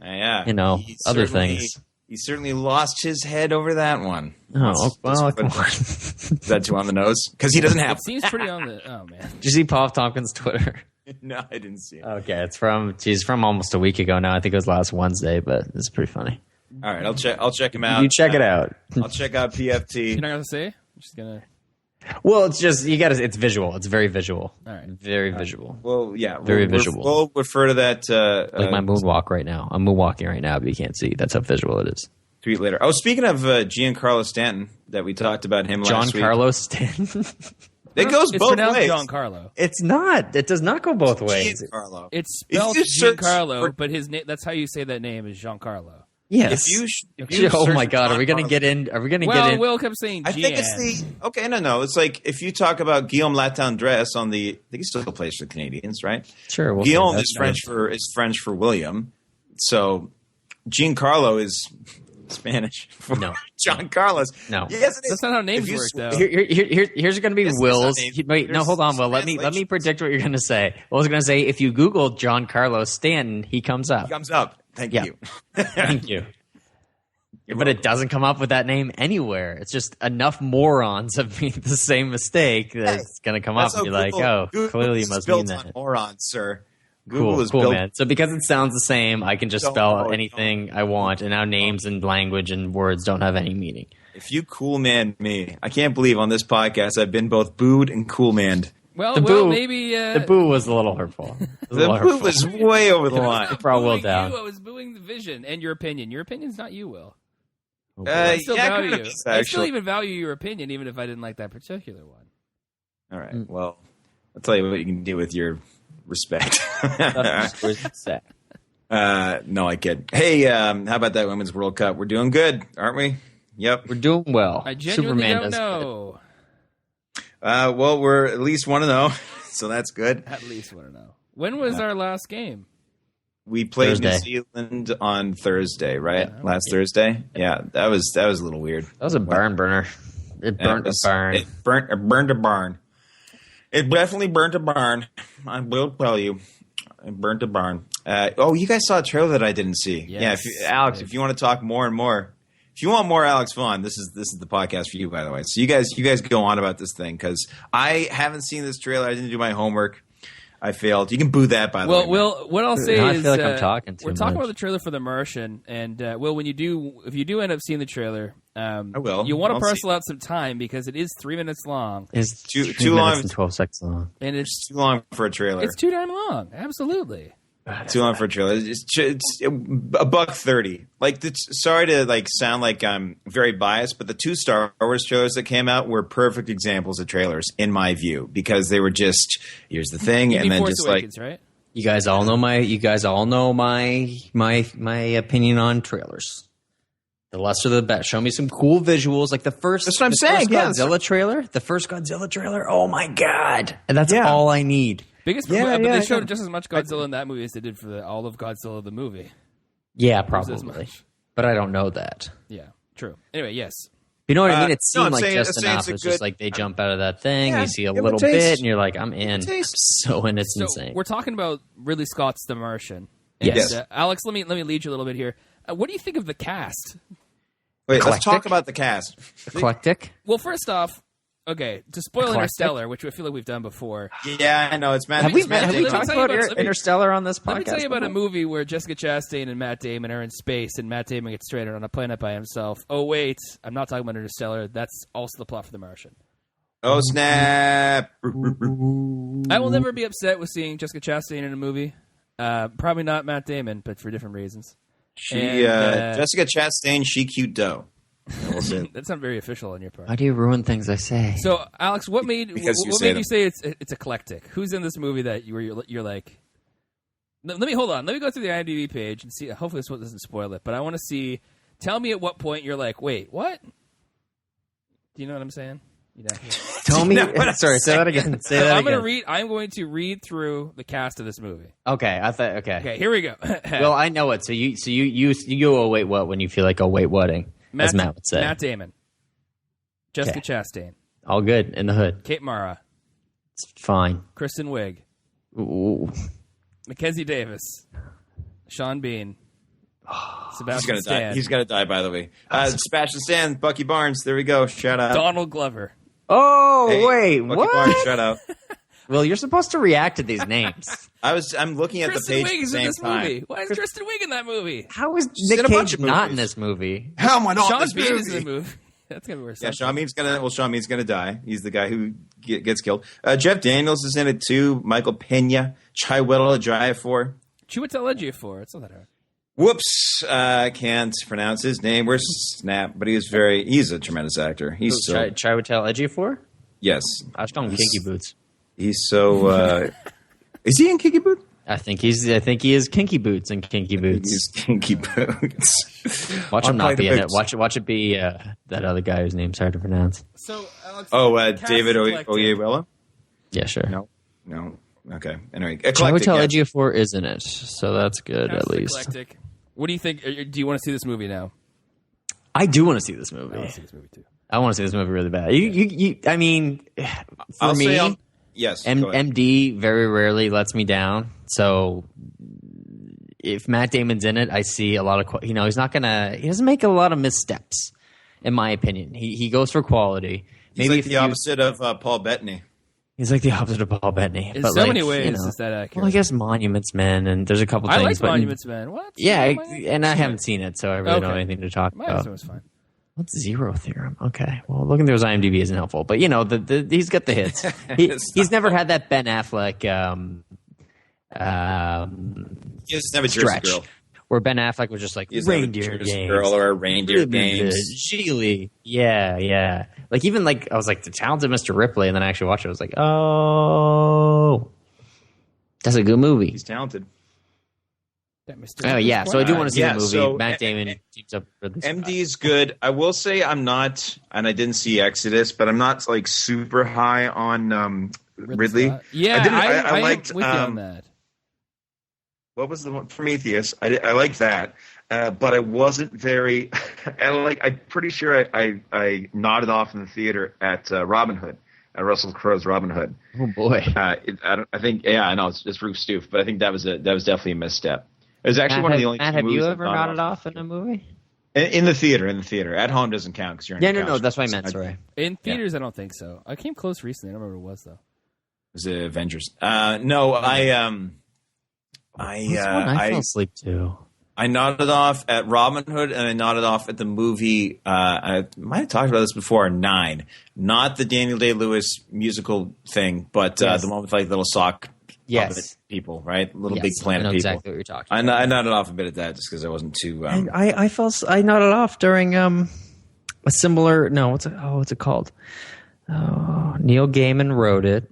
yeah, other things. He certainly lost his head over that one. Oh, well, come on. Is that too on the nose? Because he doesn't have. It seems pretty on the. Oh man. Did you see Paul Tompkins' Twitter? No, I didn't see it. Okay, it's from almost a week ago now. I think it was last Wednesday, but it's pretty funny. All right, I'll check him out. You check it out. I'll check out PFT. You're not gonna say? I'm just gonna. Well, it's just it's visual. It's very visual. All right. Very visual. Well, yeah. Very visual. We'll refer to that. Like my moonwalk right now. I'm moonwalking right now, but you can't see. That's how visual it is. Tweet later. Oh, speaking of Giancarlo Stanton, that we talked about him last week. Giancarlo Stanton. It goes both ways. Giancarlo. It's not. It does not go both ways. Giancarlo. It's spelled Giancarlo, but his name. That's how you say that name is Giancarlo. Yes. If you oh my God! Are we going to get in? Are we going to get in? Will kept saying Gian. I think it's okay. No. It's like if you talk about Guillaume Latendresse on the. I think he still plays for the Canadians, right? Sure. We'll Guillaume is French for William. So Giancarlo is Spanish for John Carlos. No. Yes, that's not how names work, though. Here's going to be Will's. Wait, no, hold on, Will. Let me predict what you're going to say. Well, I was going to say if you Google John Carlos Stanton, he comes up. He comes up. Thank you. Thank you. But it doesn't come up with that name anywhere. It's just enough morons have made the same mistake that it's going to come up and be like, oh, clearly you must mean that. Morons, sir. Google is cool, man. So because it sounds the same, I can just spell anything I want, and now names and language and words don't have any meaning. If you cool man me, I can't believe on this podcast I've been both booed and cool manned. Well, maybe the boo was a little hurtful. The boo was way over the line. I brought Will down. I was booing the vision and your opinion. Your opinion's not you, Will. I still value you. I still even value your opinion, even if I didn't like that particular one. All right. Well, I'll tell you what you can do with your respect. No, I kid. Hey, how about that Women's World Cup? We're doing good, aren't we? Yep. We're doing well. I genuinely don't know. Well, we're at least 1-0, so that's good. At least 1-0. When was our last game? We played New Zealand on Thursday, right? Yeah, last Thursday. Yeah, that was a little weird. That was a barn burner. It burnt a barn. It burned a barn. It definitely burnt a barn. I will tell you, it burnt a barn. You guys saw a trailer that I didn't see. Yes. Yeah, Alex, if you want to talk more and more. If you want more Alex Vaughn, this is the podcast for you, by the way. So you guys go on about this thing because I haven't seen this trailer. I didn't do my homework. I failed. You can boo that, by the way. Well, what I'll say is I feel like I'm talking too we're much. talking about the trailer for The Martian, and Will, if you do end up seeing the trailer, I will. You want to parcel out some time because it is 3 minutes long. It's too long and 12 seconds long, and it's too long for a trailer. It's too damn long. Absolutely. Too long for a trailer. It's $130. Like, sorry to sound like I'm very biased, but the 2 Star Wars trailers that came out were perfect examples of trailers in my view because they were just here's the thing, and then Force just Awakens, right? You guys all know my opinion on trailers. The lesser the better. Show me some cool visuals, like the first. That's what I'm saying. Godzilla trailer. The first Godzilla trailer. Oh my god! And that's all I need. Biggest, but they showed just as much Godzilla in that movie as they did for all of Godzilla the movie. Yeah, probably. But I don't know that. Yeah, true. Anyway, yes. You know what I mean? It seemed like saying, just enough. It's just like they jump out of that thing. Yeah, you see a little bit, and you're like, I'm in. I'm so in. It's insane. We're talking about Ridley Scott's The Martian. And, yes. Alex, let me lead you a little bit here. What do you think of the cast? Wait, Eclectic? let's talk about the cast. Eclectic? Well, first off, okay, to spoil Interstellar, which I feel like we've done before. Yeah, I know. It's Matt. Have we Let me talked tell you about about- Interstellar on this podcast? Let me tell you about a movie where Jessica Chastain and Matt Damon are in space, and Matt Damon gets stranded on a planet by himself. Oh, wait, I'm not talking about Interstellar. That's also the plot for The Martian. Oh, snap. I will never be upset with seeing Jessica Chastain in a movie. Probably not Matt Damon, but for different reasons. Jessica Chastain, she cute dough. That's not very official on your part. Why do you ruin things I say? So, Alex, what made you say it's eclectic? Who's in this movie that you're like? Let me hold on. Let me go through the IMDb page and see. Hopefully, this one doesn't spoil it. But I want to see. Tell me at what point you're like, wait, what? Do you know what I'm saying? Tell me. Sorry, say that again. Say that again. I'm going to read through the cast of this movie. Okay, I thought. Okay, here we go. Well, I know it. So you go, oh wait, what? When you feel like, oh wait, whating, as Matt would say. Matt Damon, Jessica Chastain, all good in the hood. Kate Mara, It's fine. Kristen Wiig, Ooh. Mackenzie Davis, Sean Bean, Sebastian He's Stan. gonna die. He's gonna die. By the way, Sebastian Stan, Bucky Barnes. There we go. Shout out. Donald Glover. Oh Hey, wait, Bucky what? Barnes, shout out. Well, you're supposed to react to these names. I'm looking at Kristen the page Wiig at the is in same this time. movie. Why is Kristen Wiig in that movie? How is She's in Nick a bunch Cage of not in movies. this movie? How am I not Sean in this Bean is in movie? the movie. That's gonna be worse. Yeah, Sean Bean's gonna die. He's the guy who gets killed. Jeff Daniels is in it too. Michael Pena, Chiwetel Ejiofor. Chiwetel Ejiofor. It's not that hard. Whoops, can't pronounce his name. Where's Snap? But he's a tremendous actor. He's so Chiwetel Ejiofor? yes. I was calling him Kinky Boots. He's so. Is he in Kinky Boots? I think he is Kinky Boots and Kinky Boots. He's Kinky Boots. Watch him not be in it. Watch it be that other guy whose name's hard to pronounce. So, Alex, David Oyelowo? Yeah, sure. No. Okay. Anyway, Chiwetel Ejiofor is in it, so that's good at least. Eclectic. What do you think? Do you want to see this movie now? I do want to see this movie. I want to see this movie too. I want to see this movie really bad. I mean, for me, yes. MD very rarely lets me down. So if Matt Damon's in it, I see a lot of, he doesn't make a lot of missteps, in my opinion. He goes for quality. He's like the opposite of Paul Bettany. He's like the opposite of Paul Bettany. In but so many ways, is that accurate? Well, I guess Monuments Men, and there's a couple things. I like Monuments Men. What? Yeah, and I haven't seen it, so I really don't have anything to talk Monuments about. Men was fine. What's Zero Theorem? Okay, well, looking through his IMDb isn't helpful, but he's got the hits. He's never had that Ben Affleck He doesn't have a Jersey stretch Girl. where Ben Affleck was just like reindeer games, Girl or reindeer games. Geely, yeah. Like even like I was like the talented Mr. Ripley, and then I actually watched it. I was like, oh, that's a good movie. He's talented. Oh yeah, so I do want to see the movie. so Matt Damon teams up for this. MD's good. I will say I'm not, and I didn't see Exodus, but I'm not like super high on Ridley. Yeah, I liked with you on that. What was the one? Prometheus. I liked that, but I wasn't very. I'm pretty sure I nodded off in the theater at Robin Hood, at Russell Crowe's Robin Hood. Oh boy! I think I know it's Roof Stoof, but I think that was definitely a misstep. It was actually one of the only. Matt, have you ever nodded off in a movie? In the theater. At home doesn't count because you're in no. That's what I meant. Sorry. In theaters, I don't think so. I came close recently. I don't remember what it was though. It was Avengers. No, I fell asleep too. I nodded off at Robin Hood, and I nodded off at the movie. I might have talked about this before. 9, not the Daniel Day-Lewis musical thing, but the one with like little sock. Yes, people, right? Little big planet I know people. exactly what you're talking about. I nodded off a bit at that just because I wasn't too. I nodded off during a similar. No, what's it called? Oh, Neil Gaiman wrote it.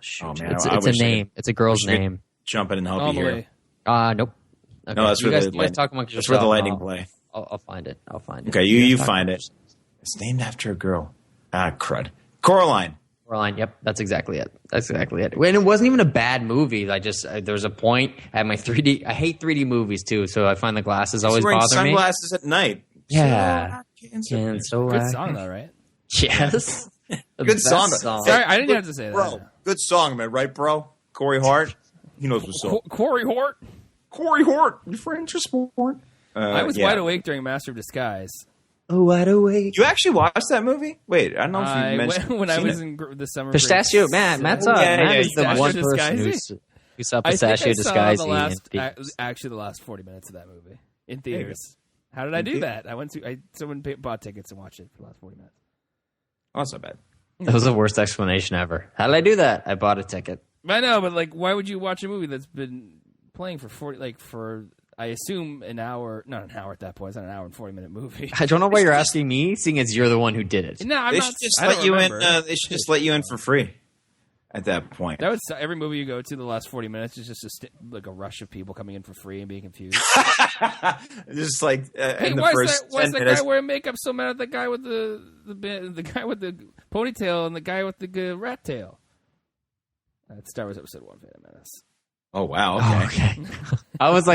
shoot. Oh, man, It's I a wish I name. It's a girl's name. Jump in and help you here. Nope. Okay. No, that's you where guys the talk amongst that's yourself. where the lightning play. I'll find it. Okay, you find it. It's named after a girl. Ah, crud. Coraline. Coraline. Yep, that's exactly it. And it wasn't even a bad movie. I just there was a point. I had my 3D. I hate 3D movies too, so I find the glasses always wearing bother me. sunglasses at night. Yeah. Good song though, right? Yes. Good song. Sorry, I didn't have to say that. Bro, good song, man. Right, bro? Corey Hart. He knows what's up. Corey Hart. Your friends are sport. I was wide awake during Master of Disguise. Oh, wide awake. You actually watched that movie? Wait, I don't know if you mentioned when I was in the summer. Pistachio. Matt saw it. Matt is the one Pistachio person who saw Pistachio Disguise. Actually, the last 40 minutes of that movie in theaters. How did I do that? Someone bought tickets and watched it for the last 40 minutes. Oh, that's not bad. That was the worst explanation ever. How did I do that? I bought a ticket. I know, but why would you watch a movie that's been playing for I assume an hour, not an hour at that point. It's not an hour and 40-minute movie. I don't know why you're asking me, seeing as you're the one who did it. No, They should just let you in. They should just let you in for free at that point. That was every movie you go to. The last 40 minutes is just a rush of people coming in for free and being confused. Just like hey, in the why first is that 10 minutes. guy wearing makeup so mad at the guy with the guy with the ponytail and the guy with the rat tail? That's Star Wars Episode 1: Phantom Menace. Oh wow! Okay. I was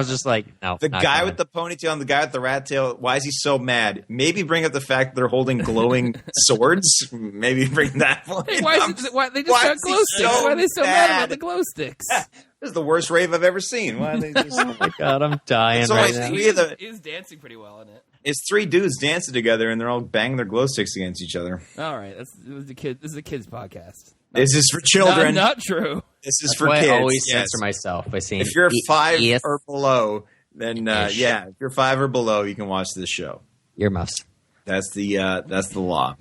just like, no. The guy with the ponytail and the guy with the rat tail. Why is he so mad? Maybe bring up the fact that they're holding glowing swords. Maybe bring that one. Hey, why they just got glow sticks? Why are they so mad about the glow sticks? This is the worst rave I've ever seen. Why are they just... Oh my god, I'm dying It's right always now. He's dancing pretty well in it. It's three dudes dancing together, and they're all banging their glow sticks against each other. All right, this is a kids podcast. This is for children. Not true. This is That's for why kids. I always Yes. censor myself by saying, If you're 5 yes, or below, then if you're 5 or below, you can watch this show. earmuffs. That's the law.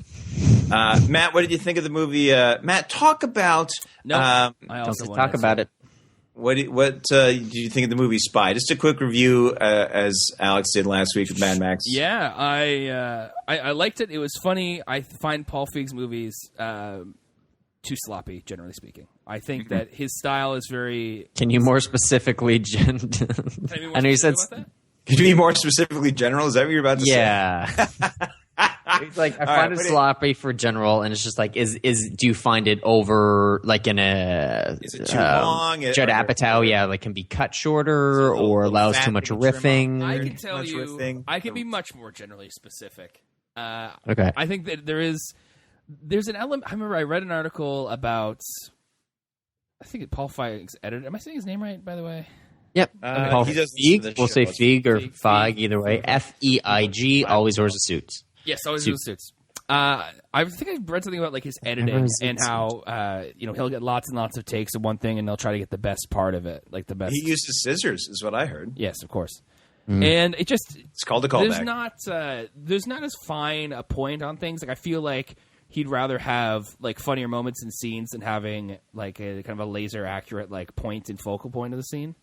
Matt, what did you think of the movie? Matt, talk about. I Don't also talk about it. What did you think of the movie Spy? Just a quick review, as Alex did last week with Mad Max. Yeah, I liked it. It was funny. I find Paul Feig's movies too sloppy, generally speaking. I think that his style is very. Can you more specifically, I know you said. Could you be more specifically general? Is that what you're about to say? Yeah. It's like I find it sloppy for general, and it's just like, do you find it over like in a? Is it too long? Judd Apatow, like can be cut shorter or allows too much riffing. I can tell you, I can be much more generally specific. Okay, I think that there's an element. I remember I read an article about. I think Paul Feig's editor. Am I saying his name right? By the way. Yep. Paul he does listen to Feig. the We'll say show. Feig or Feig. Feig, either way. Feig. Always wears a suit. Yes, always do suits. I think I read something about like his editing and how he'll get lots and lots of takes of one thing and they'll try to get the best part of it, like the best. He uses scissors, is what I heard. Yes, of course. And it's called a callback. There's not as fine a point on things. Like I feel like he'd rather have like funnier moments and scenes than having like a kind of a laser accurate like point and focal point of the scene.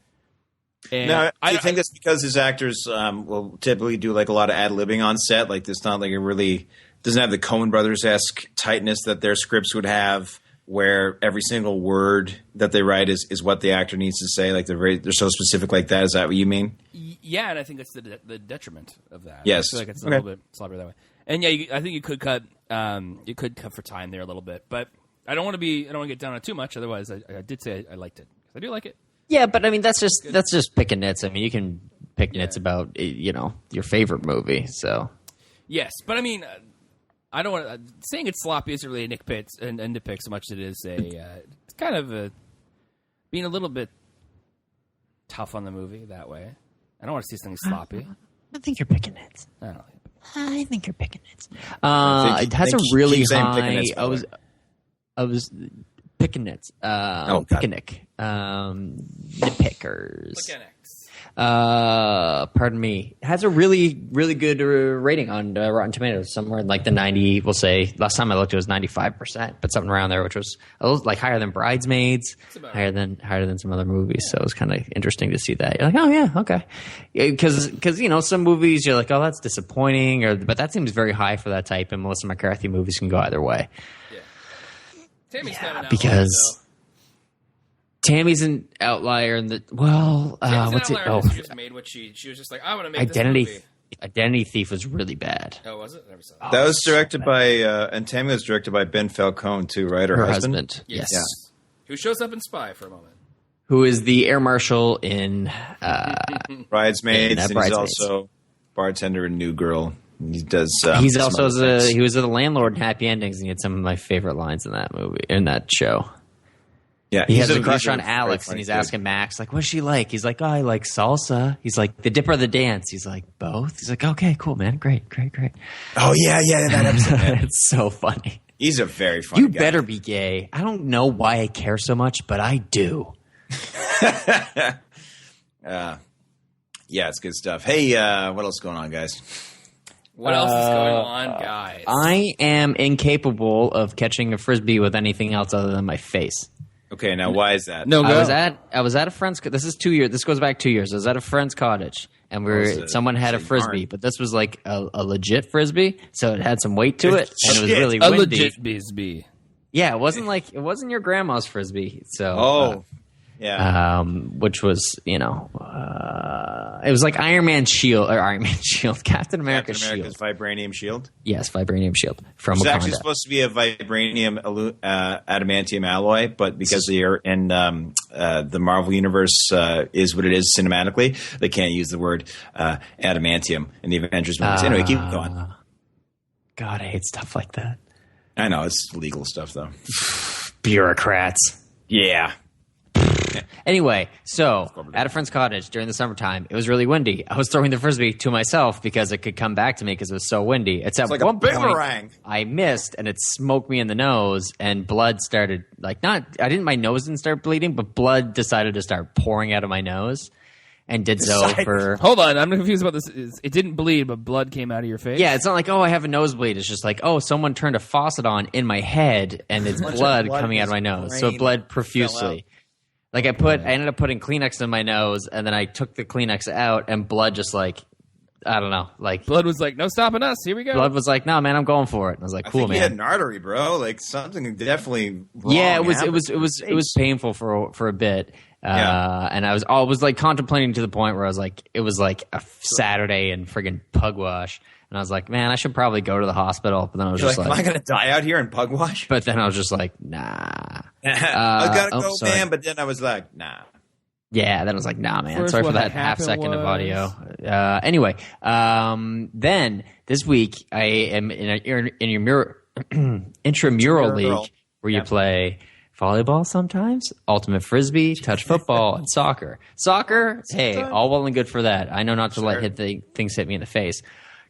And now, do you think that's because his actors will typically do like a lot of ad-libbing on set? Like it's not like it really doesn't have the Coen Brothers-esque tightness that their scripts would have, where every single word that they write is what the actor needs to say. Like they're so specific like that. Is that what you mean? Yeah, and I think that's the detriment of that. Yes, I feel like it's a little bit sloppier that way. And yeah, I think you could cut for time there a little bit, but I don't want to get down on it too much. Otherwise, I did say I liked it. I do like it. Yeah, but I mean that's just picking nits. I mean you can pick nits about your favorite movie. So yes, but I mean I don't want saying it's sloppy isn't really a nitpick so much as it is it's kind of being a little bit tough on the movie that way. I don't want to see something sloppy. I think you're picking nits. I think you're picking nits. It has a really high. I was picking nits. Picnic. Nitpickers. Pardon me. It has a really, really good rating on Rotten Tomatoes, somewhere in like the 90. We'll say last time I looked, it was 95%, but something around there, which was a little, like higher than Bridesmaids, higher than some other movies. So it was kind of interesting to see that. You're like, oh yeah, okay, because some movies you're like, oh that's disappointing, but that seems very high for that type. And Melissa McCarthy movies can go either way. Tammy's coming out because Tammy's an outlier in the what's it? Oh, she just made what she was just like, I want to make this movie. Identity Thief was really bad. Oh, was it? Never saw that. That was directed by and Tammy was directed by Ben Falcone too, right? Her husband. Yes. Yeah. Who shows up in Spy for a moment? Who is the air marshal in Bridesmaids, and he's also bartender in New Girl. He does. He's also he was the landlord in Happy Endings, and he had some of my favorite lines in that movie, in that show. Yeah, he has a crush on Alex, and he's asking Max, like, "What's she like?" He's like, "Oh, I like salsa." He's like, "The dip or the dance?" He's like, "Both." He's like, "Okay, cool, man, great." Oh yeah, that episode. It's so funny. He's a very funny guy. You better be gay. I don't know why I care so much, but I do. Yeah, it's good stuff. Hey, what else is going on, guys? What else is going on, guys? I am incapable of catching a frisbee with anything else other than my face. Okay, now why is that? No, I was at a friend's. This is 2 years. This goes back 2 years. I was at a friend's cottage, and someone had a frisbee, but this was like a legit frisbee, so it had some weight to it, and it was really windy. A legit frisbee. Yeah, it wasn't your grandma's frisbee. So, which was it was like Captain America's shield. Captain America's vibranium shield. Yes, vibranium shield from It's Wakanda. actually supposed to be a vibranium adamantium alloy, but because the Marvel universe is what it is cinematically, they can't use the word adamantium in the Avengers movies. Anyway, keep going. God, I hate stuff like that. I know, it's legal stuff though. Bureaucrats. Yeah. Anyway, so at a friend's cottage during the summertime, it was really windy. I was throwing the frisbee to myself because it could come back to me because it was so windy. It's like one boomerang. I missed, and it smoked me in the nose, and blood started my nose didn't start bleeding, but blood decided to start pouring out of my nose, and did so for. Hold on, I'm confused about this. It didn't bleed, but blood came out of your face. Yeah, it's not like I have a nosebleed. It's just like someone turned a faucet on in my head, and it's blood coming out of my nose, so it bled profusely. Like I ended up putting Kleenex in my nose, and then I took the Kleenex out, and blood just I don't know, blood was like, no stopping us. Here we go. Blood was like, no, man, I'm going for it. And I was like, cool, I think man. you had an artery, bro. Like something definitely wrong. Yeah, it was painful for a bit, and I was like contemplating to the point where I was like, it was like a Saturday and friggin' pugwash. And I was like, man, I should probably go to the hospital. But then I was just like, am I going to die out here in pugwash? But then I was just like, nah. I got to go, man. But then I was like, nah. Yeah, then I was like, nah, man. Sorry for that half second of audio. Anyway, then this week I am in an intramural league where you play volleyball sometimes, ultimate frisbee, touch football, and soccer. Soccer, hey, all well and good for that. I know not to let things hit me in the face.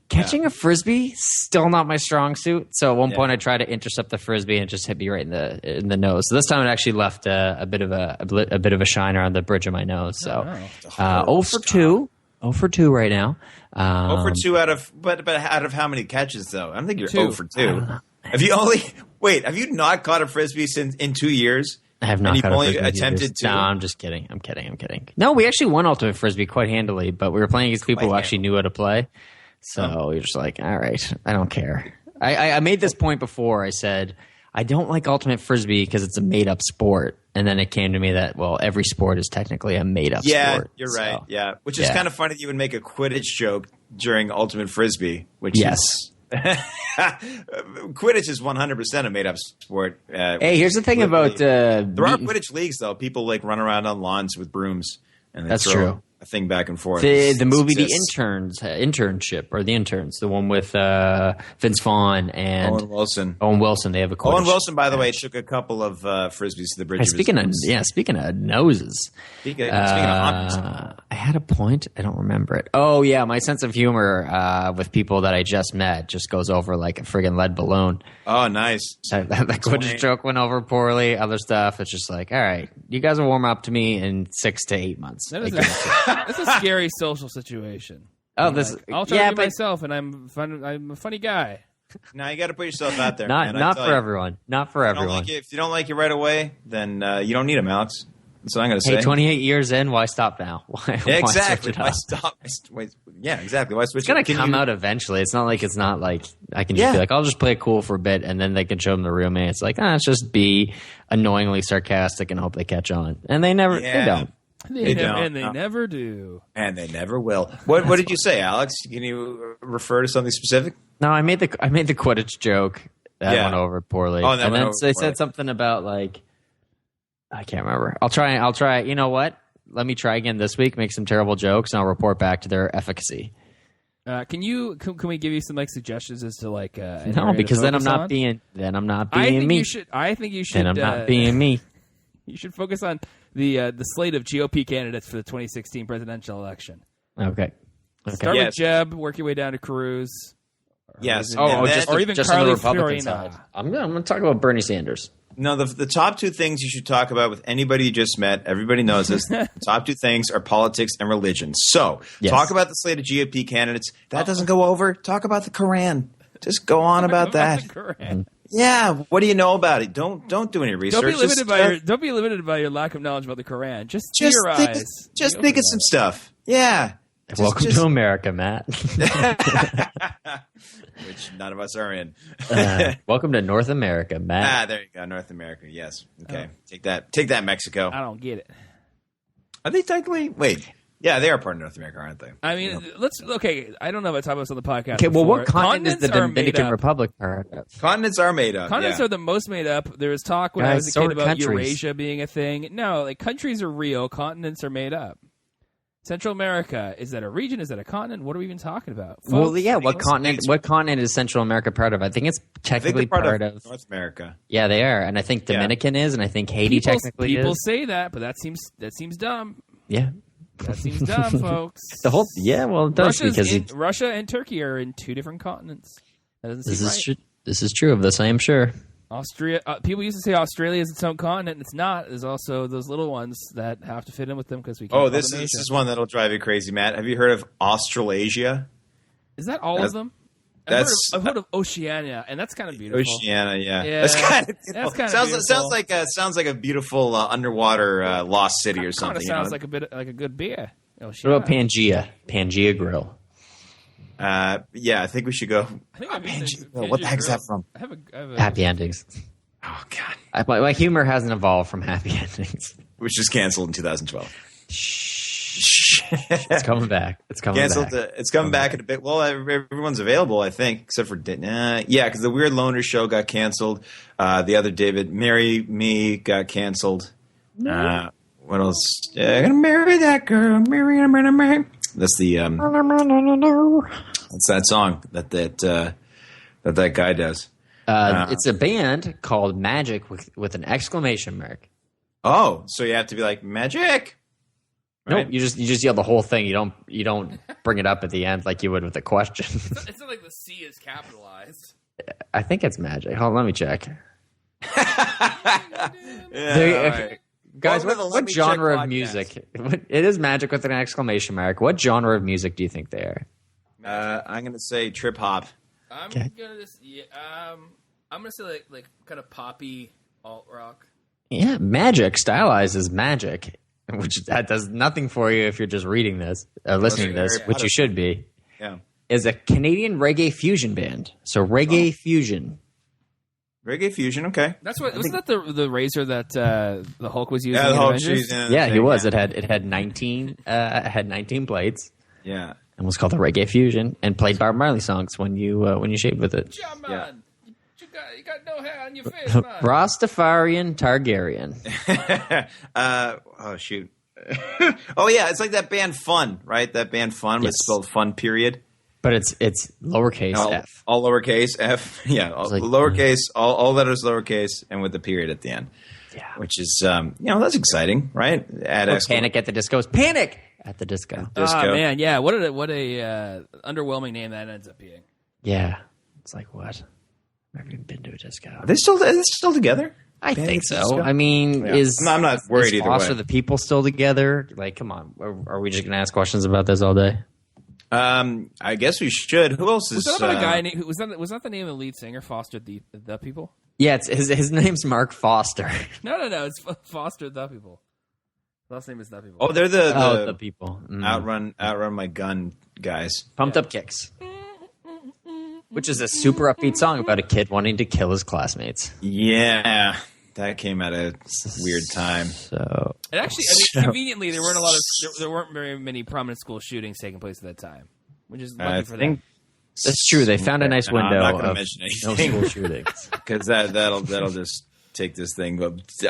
Catching a frisbee, still not my strong suit. So at one point, I tried to intercept the frisbee and it just hit me right in the nose. So this time, it actually left a bit of a shiner on the bridge of my nose. So 0 for 2, 0 for 2 right now. 0 for 2 out of how many catches though? I don't think you're 0 for 2. Have you not caught a frisbee in 2 years? I have not. And you've only attempted to. No, I'm just kidding. I'm kidding. No, we actually won ultimate frisbee quite handily, but we were playing against people who actually knew how to play. So you're just like, all right, I don't care. I made this point before. I said, I don't like ultimate frisbee because it's a made-up sport. And then it came to me that, well, every sport is technically a made-up sport. Yeah, you're right. Yeah, which is kind of funny that you would make a Quidditch joke during ultimate frisbee. Which is Quidditch is 100% a made-up sport. Hey, here's the thing about there are Quidditch leagues though. People run around on lawns with brooms, and that's true. A thing back and forth. The movie The Internship, or The Interns, the one with Vince Vaughn and Owen Wilson. They have a Quidditch. Owen Wilson, by the way, took a couple of frisbees to the bridge. Speaking of noses. Speaking of honors. I had a point. I don't remember it. Oh yeah, my sense of humor with people that I just met just goes over like a friggin' lead balloon. Oh, nice. The Quidditch joke went over poorly. Other stuff, it's just like, all right, you guys will warm up to me in 6 to 8 months. That's a scary social situation. Oh, I'll try to be myself, and I'm a funny guy. Now you got to put yourself out there. Not for everyone. Not for everyone. If you don't like it right away, then you don't need them, Alex. That's what I'm going to say. Hey, 28 years in, why stop now? Why Exactly. switch it Why up? stop? Yeah, exactly. Why switch It's gonna it? come out eventually. It's not like I can just be like, I'll just play it cool for a bit, and then they can show them the real me. It's like, it's just be annoyingly sarcastic and hope they catch on, and they never, they don't. They never do, and they never will. What did you say, Alex? Can you refer to something specific? No, I made the Quidditch joke that went over poorly, and then they said something about like. I can't remember. I'll try. You know what? Let me try again this week. Make some terrible jokes, and I'll report back to their efficacy. Can we give you some suggestions as to no, because then I'm not being me. I think you should. Then I'm not being me. You should focus on the slate of GOP candidates for the 2016 presidential election. Okay. Start with Jeb, work your way down to Cruz. Yes. Or even just Carly on the Republican Fiorina. side. I'm going to talk about Bernie Sanders. No, the top two things you should talk about with anybody you just met, everybody knows this, the top two things are politics and religion. So, talk about the slate of GOP candidates. That doesn't go over. Talk about the Quran. Just go on about that. Yeah, what do you know about it? Don't do any research. Don't be limited by your lack of knowledge about the Quran. Just theorize. Just think of some stuff. Yeah. Welcome to America, Matt. Which none of us are in. Welcome to North America, Matt. There you go, North America. Yes. Okay. Take that, Mexico. I don't get it. Are they technically? Wait. Yeah, they are part of North America, aren't they? I mean, I don't know if I talked about this on the podcast. Okay, well, before. what continent is the Dominican Republic part of? Continents are made up. Continents are the most made up. There was talk when I was a kid about Eurasia being a thing. No, countries are real. Continents are made up. Central America, is that a region? Is that a continent? What are we even talking about? Folks, well, yeah, what continent is Central America part of? I think it's technically part of North America. Yeah, they are. And I think Dominican is, and I think Haiti technically is. People say that, but that seems dumb. Yeah. That seems dumb, folks. It does Russia and Turkey are in two different continents. That doesn't seem right. This is true of this, I am sure. Austria. People used to say Australia is its own continent. It's not. There's also those little ones that have to fit in with them because we can't. Oh, this is one that'll drive you crazy, Matt. Have you heard of Australasia? Is that all of them? I've heard of Oceania, and that's kind of beautiful. Oceania, yeah. That's kind of beautiful. Sounds like a beautiful underwater lost city or something. Sounds like a good beer. Oceania. What about Pangea? Pangea Grill. Yeah, I think we should go. What the heck is that from? Happy Endings. Oh God, my humor hasn't evolved from Happy Endings, which was canceled in 2012. It's coming back. It's coming back. It's coming back in a bit. Well, everyone's available, I think, except for because the Weird Loner show got canceled. The other David, Marry Me, got canceled. What else? I'm gonna marry that girl. Marry. That's the that's that song that guy does. It's a band called Magic with an exclamation mark. Oh, so you have to be like Magic. Right? Nope, you just yell the whole thing. You don't bring it up at the end like you would with a question. It's not like the C is capitalized. I think it's Magic. Hold on, let me check. Right. Guys, what genre of music? It is Magic with an exclamation mark. What genre of music do you think they are? I'm going to say trip hop. I'm going to say like kind of poppy alt rock. Yeah, Magic stylized as magic, which that does nothing for you if you're just reading this, listening to this, which you should be. Yeah, is a Canadian reggae fusion band. So reggae fusion. Reggae fusion, okay. That's what wasn't that the razor that the Hulk was using? Yeah, the Hulk using. Yeah, he was. It had 19 plates. Yeah, and was called the Reggae Fusion, and played Bob Marley songs when you shaved with it. Yeah, man. You got no hair on your face, man. Rastafarian Targaryen. Oh shoot. Oh yeah, it's like that band Fun, right? That band Fun, it's spelled Fun period. But it's lowercase f. All lowercase f. Yeah, lowercase, all letters lowercase, and with the period at the end. Yeah. Which is, that's exciting, right? Panic at the Disco's. Panic at the Disco. Oh, man, yeah. What a underwhelming name that ends up being. Yeah. It's like, what? I've never even been to a disco. Are they still together? I think so. Disco? I mean, I'm not worried either way. Foster the People still together? Like, come on. Are we just going to ask questions about this all day? I guess we should. Who else is? Was that about a guy named? Was that the name of the lead singer? Foster the People. Yeah, it's his name's Mark Foster. No, it's Foster the People. Last name is not people. Oh, they're the people. outrun my gun guys. Pumped Up Kicks. Which is a super upbeat song about a kid wanting to kill his classmates. Yeah, that came at a weird time. So, and actually, conveniently, there weren't very many prominent school shootings taking place at that time, which is lucky for them. That's true. They found a nice window I'm not of mention no school shootings. Because that'll just take this thing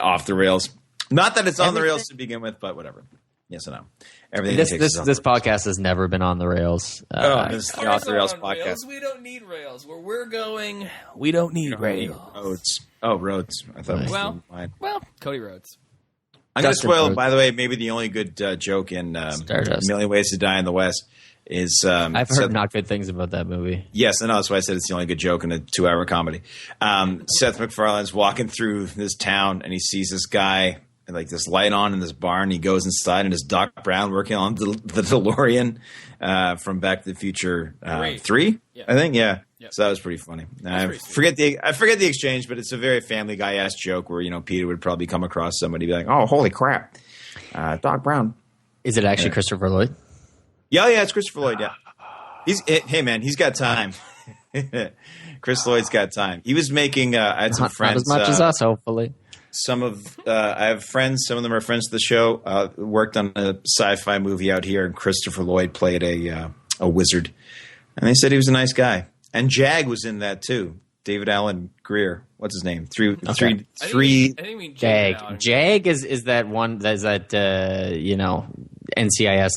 off the rails. Not that it's on the rails to begin with, but whatever. Yes and no. Everything. This podcast has never been on the rails. This is the Off the Rails podcast. Rails. We don't need rails. Where we're going, we don't need rails. Roads. Oh, roads. I thought it was well, Cody Rhodes. I'm going to spoil, by the way, maybe the only good joke in A Million Ways to Die in the West is... I've heard not good things about that movie. Yes, I know. That's why I said it's the only good joke in a 2-hour comedy. Seth MacFarlane's walking through this town, and he sees this guy... and like this light on in this barn. He goes inside and it's Doc Brown working on the DeLorean from Back to the Future 3, yeah. I think. Yeah. Yep. So that was pretty funny. I forget the exchange, but it's a very Family Guy-esque joke where, Peter would probably come across somebody and be like, oh, holy crap. Doc Brown. Is it actually Christopher Lloyd? Yeah, it's Christopher Lloyd, yeah. Hey, man, he's got time. Chris Lloyd's got time. He was making I had some friends. Not as much as us, hopefully. I have friends. Some of them are friends of the show. Worked on a sci-fi movie out here, and Christopher Lloyd played a wizard. And they said he was a nice guy. And Jag was in that too. David Allen Greer. What's his name? Three. I didn't mean Jag. Jag is that one. That's that NCIS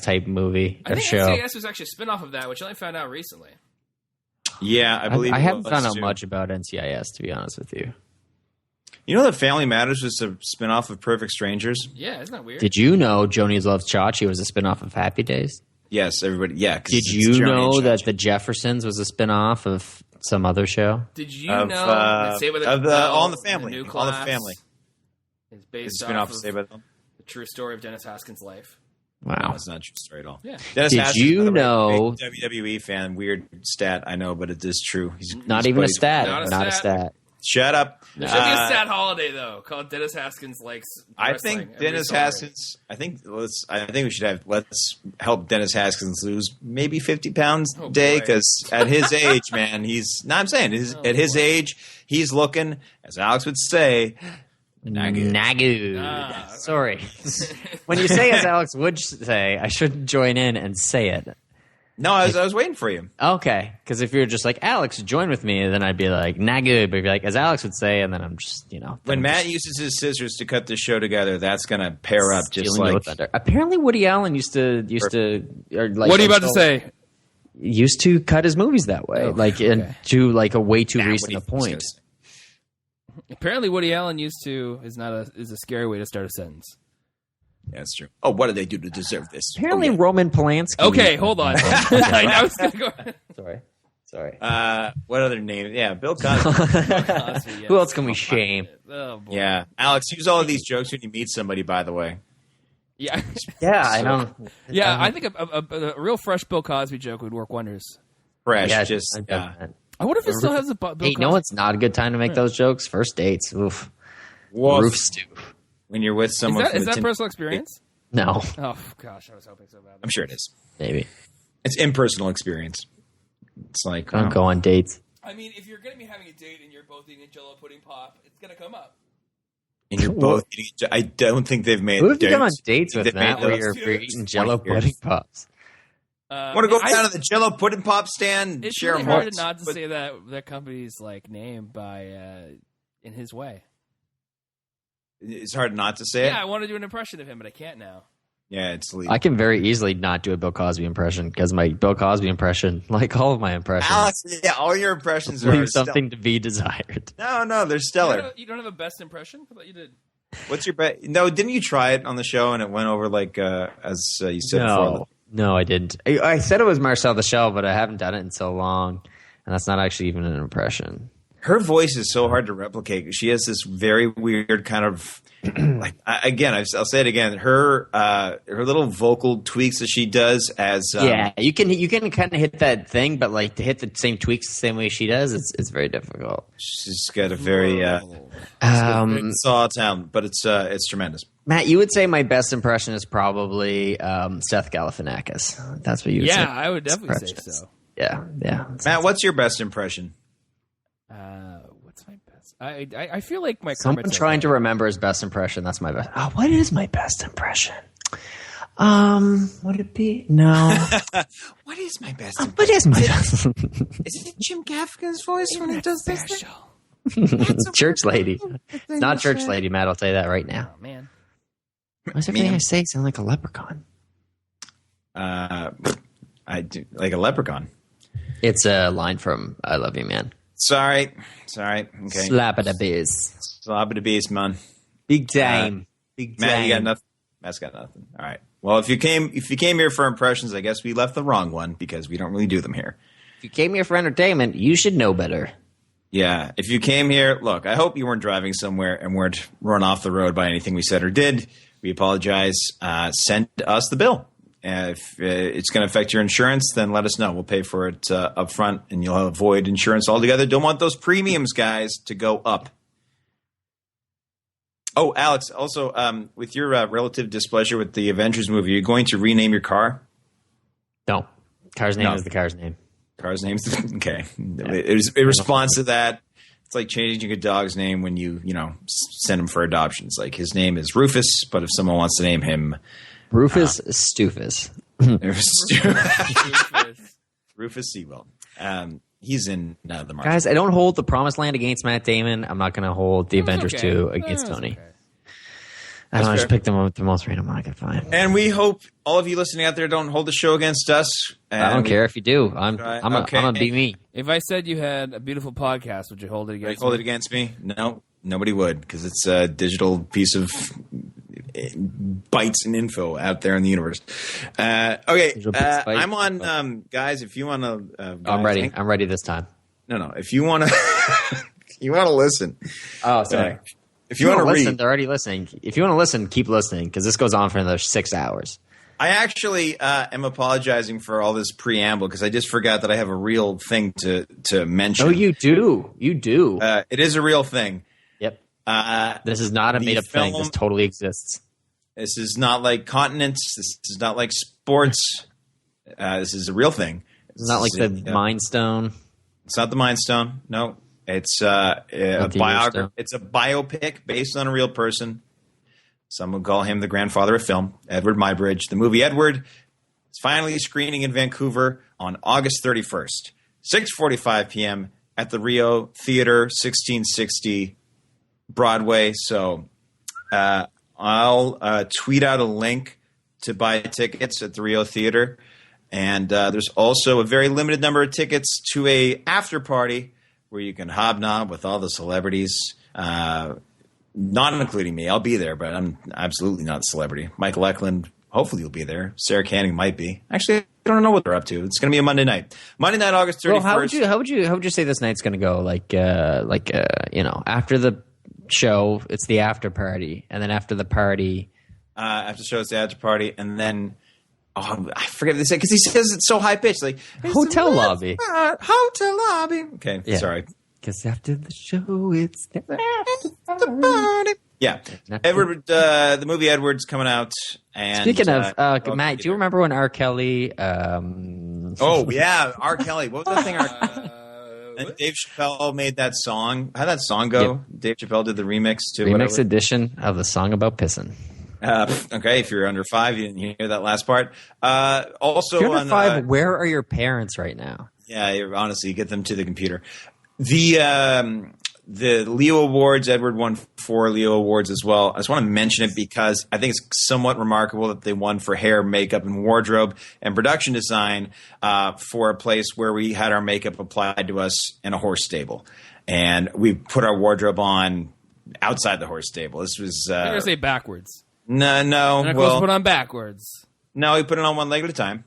type movie or show. NCIS was actually a spinoff of that, which I only found out recently. Yeah, I believe. I haven't found out much about NCIS, to be honest with you. You know that Family Matters was a spinoff of Perfect Strangers? Yeah, isn't that weird? Did you know Joni Loves Chachi was a spinoff of Happy Days? Yes, everybody. Yeah. Did you know that The Jeffersons was a spinoff of some other show? Did you know that Saved by the All in the Family? The new All in the Family. Is based off of Saved by the true story of Dennis Haskins' life. Wow. No, it's not a true story at all. Yeah. Dennis Did Haskins, you know... big WWE fan. Weird stat, I know, but it is true. He's even a stat. Not a stat. Shut up. There should be a stat holiday though, called Dennis Haskins Likes Wrestling. I think Dennis Haskins. I think we should have. Let's help Dennis Haskins lose maybe 50 pounds a day because at his age, man, he's. No, I'm saying at his age, he's looking, as Alex would say, Nagu. Sorry. When you say as Alex would say, I should join in and say it. No, I was waiting for you. Okay, because if you're just like, Alex, join with me, then I'd be like, nah, good. But you'd be like, as Alex would say, and then I'm just, When Matt uses his scissors to cut the show together, that's going to pair up just like... Apparently Woody Allen used to or like... What are you about to say? Used to cut his movies that way, and to like a way too recent point. Apparently Woody Allen used to is a scary way to start a sentence. Yeah, that's true. Oh, what did they do to deserve this? Apparently, Roman Polanski. Okay, hold on. I was gonna go. Sorry. What other name? Yeah, Bill Cosby. Who else can we shame? Oh, boy. Yeah, Alex, use all of these jokes when you meet somebody. By the way. Yeah. I know. Yeah, I think a real fresh Bill Cosby joke would work wonders. Fresh, I wonder if it still has a Bill Cosby. Hey, no, it's not a good time to make those jokes. First dates. Oof. Roof stew. When you're with someone, is that personal experience? No. Oh gosh, I was hoping so bad. I'm sure it is. Maybe it's impersonal experience. It's like don't go on dates. I mean, if you're going to be having a date and you're both eating a Jell-O pudding pop, it's going to come up. And you're both eating. I don't think they've made. Who have you gone on dates with, Matt, where you're eating Jell-O pudding pops? Want to go down to the Jell-O pudding pop stand? It's really hard not to say that company's name by in his way. It's hard not to say it. Yeah, I want to do an impression of him, but I can't now. Yeah, it's legal. I can very easily not do a Bill Cosby impression because my Bill Cosby impression, like all of my impressions, Alex, all your impressions leave something to be desired. No, they're stellar. You don't have a best impression? I thought you did. What's your best? No, didn't you try it on the show and it went over as you said before? No, I didn't. I said it was Marcel the Shell, but I haven't done it in so long, and that's not actually even an impression. Her voice is so hard to replicate. She has this very weird kind of I'll say it again. Her little vocal tweaks that she does as you can kind of hit that thing, but to hit the same tweaks the same way she does, it's very difficult. She's got a very solid talent, but it's tremendous. Matt, you would say my best impression is probably Seth Galifianakis. That's what you would say. Yeah, I would definitely say so. Yeah. Matt, what's your best impression? What's my best? I feel like my someone trying to remember his best impression. That's my best. Oh, what is my best impression? Would it be? No. What is my best impression? What is my best? Is it Jim Gaffigan's voice when he does this special? Church lady. Not church lady, Matt. I'll tell you that right now. Oh, man. Why's everything I say sound like a leprechaun? I do like a leprechaun. It's a line from "I Love You, Man." Sorry. Okay. Slap it a biz. Slap it a beast, man. Big time. Big time. Matt, you got nothing. Matt's got nothing. All right. Well, if you came here for impressions, I guess we left the wrong one because we don't really do them here. If you came here for entertainment, you should know better. Yeah. If you came here, look, I hope you weren't driving somewhere and weren't run off the road by anything we said or did. We apologize. Send us the bill. If it's going to affect your insurance, then let us know. We'll pay for it up front, and you'll avoid insurance altogether. Don't want those premiums, guys, to go up. Oh, Alex, also, with your relative displeasure with the Avengers movie, you're going to rename your car? No. Car's name is the car's name. Car's name is okay. Yeah. In response to that, it's like changing a dog's name when you send him for adoption. It's like his name is Rufus, but if someone wants to name him Rufus Stoofus. Rufus Sewell. He's in the Martian. Guys, I don't hold the Promised Land against Matt Damon. I'm not going to hold the Avengers 2 against Tony. Okay. I don't know, I just picked them up the most random one I could find. And we hope all of you listening out there don't hold the show against us. I don't care if you do. I'm gonna be me. If I said you had a beautiful podcast, would you hold it against me? Hold it against me? No, nobody would, because it's a digital piece of bytes and info out there in the universe. Okay, I'm on, guys. If you want to, I'm ready. I'm ready this time. No. If you want to, you want to listen. Oh, sorry. If you want to listen, read, they're already listening. If you want to listen, keep listening because this goes on for another 6 hours. I actually am apologizing for all this preamble because I just forgot that I have a real thing to mention. Oh, you do. You do. It is a real thing. Yep. This is not a made-up thing. This totally exists. This is not like continents. This is not like sports. This is a real thing. It's not like the Mind Stone. It's not the Mind Stone. No. It's a biography. It's a biopic based on a real person. Some would call him the grandfather of film, Edward Muybridge. The movie Edward is finally screening in Vancouver on August 31st, 6:45 p.m. at the Rio Theater, 1660 Broadway. So I'll tweet out a link to buy tickets at the Rio Theater. And there's also a very limited number of tickets to a after party where you can hobnob with all the celebrities, not including me. I'll be there, but I'm absolutely not a celebrity. Michael Eklund, hopefully you'll be there. Sarah Canning might be. Actually, I don't know what they're up to. It's going to be a Monday night. Monday night, August 31st. Well, how would you say this night's going to go? After the show, it's the after party, and then after the party, after the show, it's the after party, and then. Oh, I forget what they say because he says it's so high pitched, like hotel lobby. Hotel lobby. Okay, yeah. Sorry. Because after the show, it's the party. Yeah, Edward. The movie Edward's coming out. And speaking of Matt, do you remember when R. Kelly? Oh yeah, R. Kelly. What was that thing? And Dave Chappelle made that song. How'd that song go? Yep. Dave Chappelle did the remix to remix edition of the song about pissing. Okay, if you're under 5, you didn't hear that last part. Also, if you're under 5, where are your parents right now? Yeah, honestly, get them to the computer. The Leo Awards, Edward won 4 Leo Awards as well. I just want to mention it because I think it's somewhat remarkable that they won for hair, makeup, and wardrobe and production design for a place where we had our makeup applied to us in a horse stable. And we put our wardrobe on outside the horse stable. This was... I'm going to say backwards. No. And of course, put on backwards. No, he put it on one leg at a time.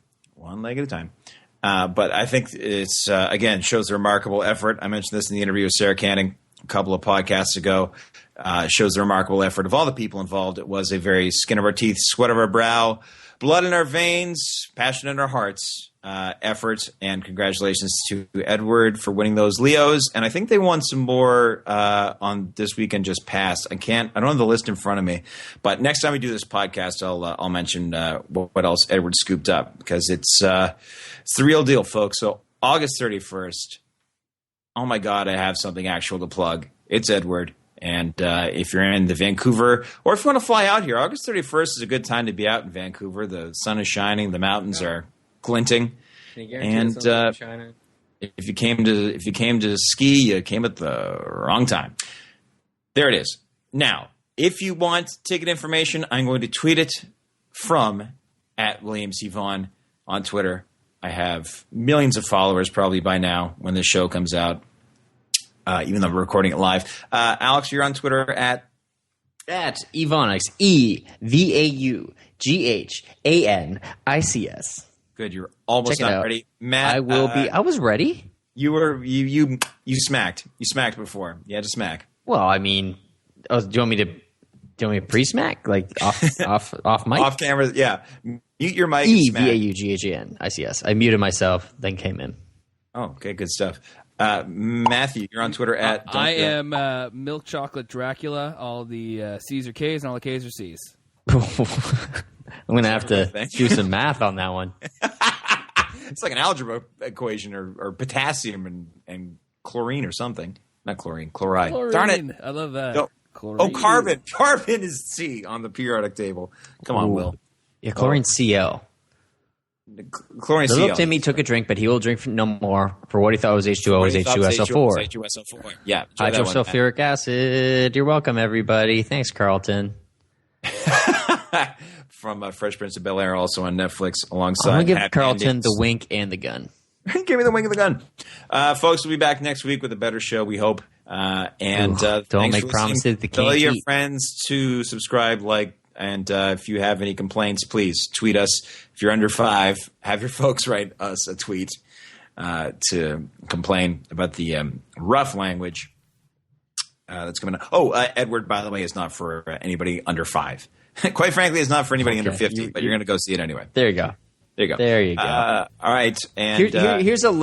But I think it's, again, shows the remarkable effort. I mentioned this in the interview with Sarah Canning a couple of podcasts ago. Shows the remarkable effort of all the people involved. It was a very skin of our teeth, sweat of our brow blood in our veins, passion in our hearts effort, and congratulations to Edward for winning those Leos. And I think they won some more on this weekend just passed. I don't have the list in front of me, but next time we do this podcast, I'll mention what else Edward scooped up, because it's the real deal, folks. So August 31st. Oh my God, I have something actual to plug. It's Edward. And if you're in the Vancouver, or if you want to fly out here, August 31st is a good time to be out in Vancouver. The sun is shining, the mountains are glinting, and if you came to ski, you came at the wrong time. There it is. Now, if you want ticket information, I'm going to tweet it from @WilliamCVaughn on Twitter. I have millions of followers probably by now when this show comes out. Even though we're recording it live. Alex, you're on Twitter at Evonics, EVAUGHANICS. Good, you're almost not ready. Matt, I will be. I was ready. You smacked. You smacked before. You had to smack. Well, I mean, do you want me to pre-smack, like off mic? Off camera, yeah. Mute your mic. EVAUGHANICS. I muted myself, then came in. Oh, okay, good stuff. Matthew, you're on Twitter at. I am Milk Chocolate Dracula. All the C's are K's and all the K's are C's. I'm going to have to do some math on that one. It's like an algebra equation, or potassium and chlorine or something. Not chlorine, chloride. Darn it. I love that. Oh, carbon. Carbon is C on the periodic table. Come on, Will. Yeah, chlorine Cl. Chlorine Cl. Little Timmy took a drink, but he will drink no more. For what he thought was H2O was H2SO4. H2SO4. Yeah. Hydrosulfuric acid. You're welcome, everybody. Thanks, Carlton. From Fresh Prince of Bel-Air, also on Netflix, alongside. I'm going to give Happy Carlton Endings. the wink and the gun. Give me the wink of the gun. Folks, we'll be back next week with a better show, we hope. Don't make promises that Tell can't your keep. friends to subscribe, and if you have any complaints, please tweet us. If you're under 5, have your folks write us a tweet to complain about the rough language that's coming up. Oh, Edward, by the way, is not for anybody under 5. Quite frankly, it's not for anybody under 50, but you're going to go see it anyway. There you go. There you go. All right, and here's an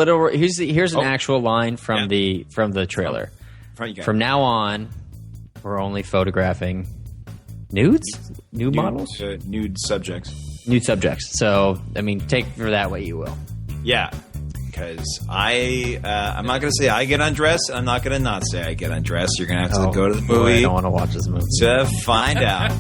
actual line from the trailer. From now on, we're only photographing nudes, nude models, nude subjects. Nude subjects. So, I mean, take for that what you will. Yeah, because I'm not going to say I get undressed. I'm not going to not say I get undressed. You're going to have to go to the movie. I don't want to watch this movie to find out.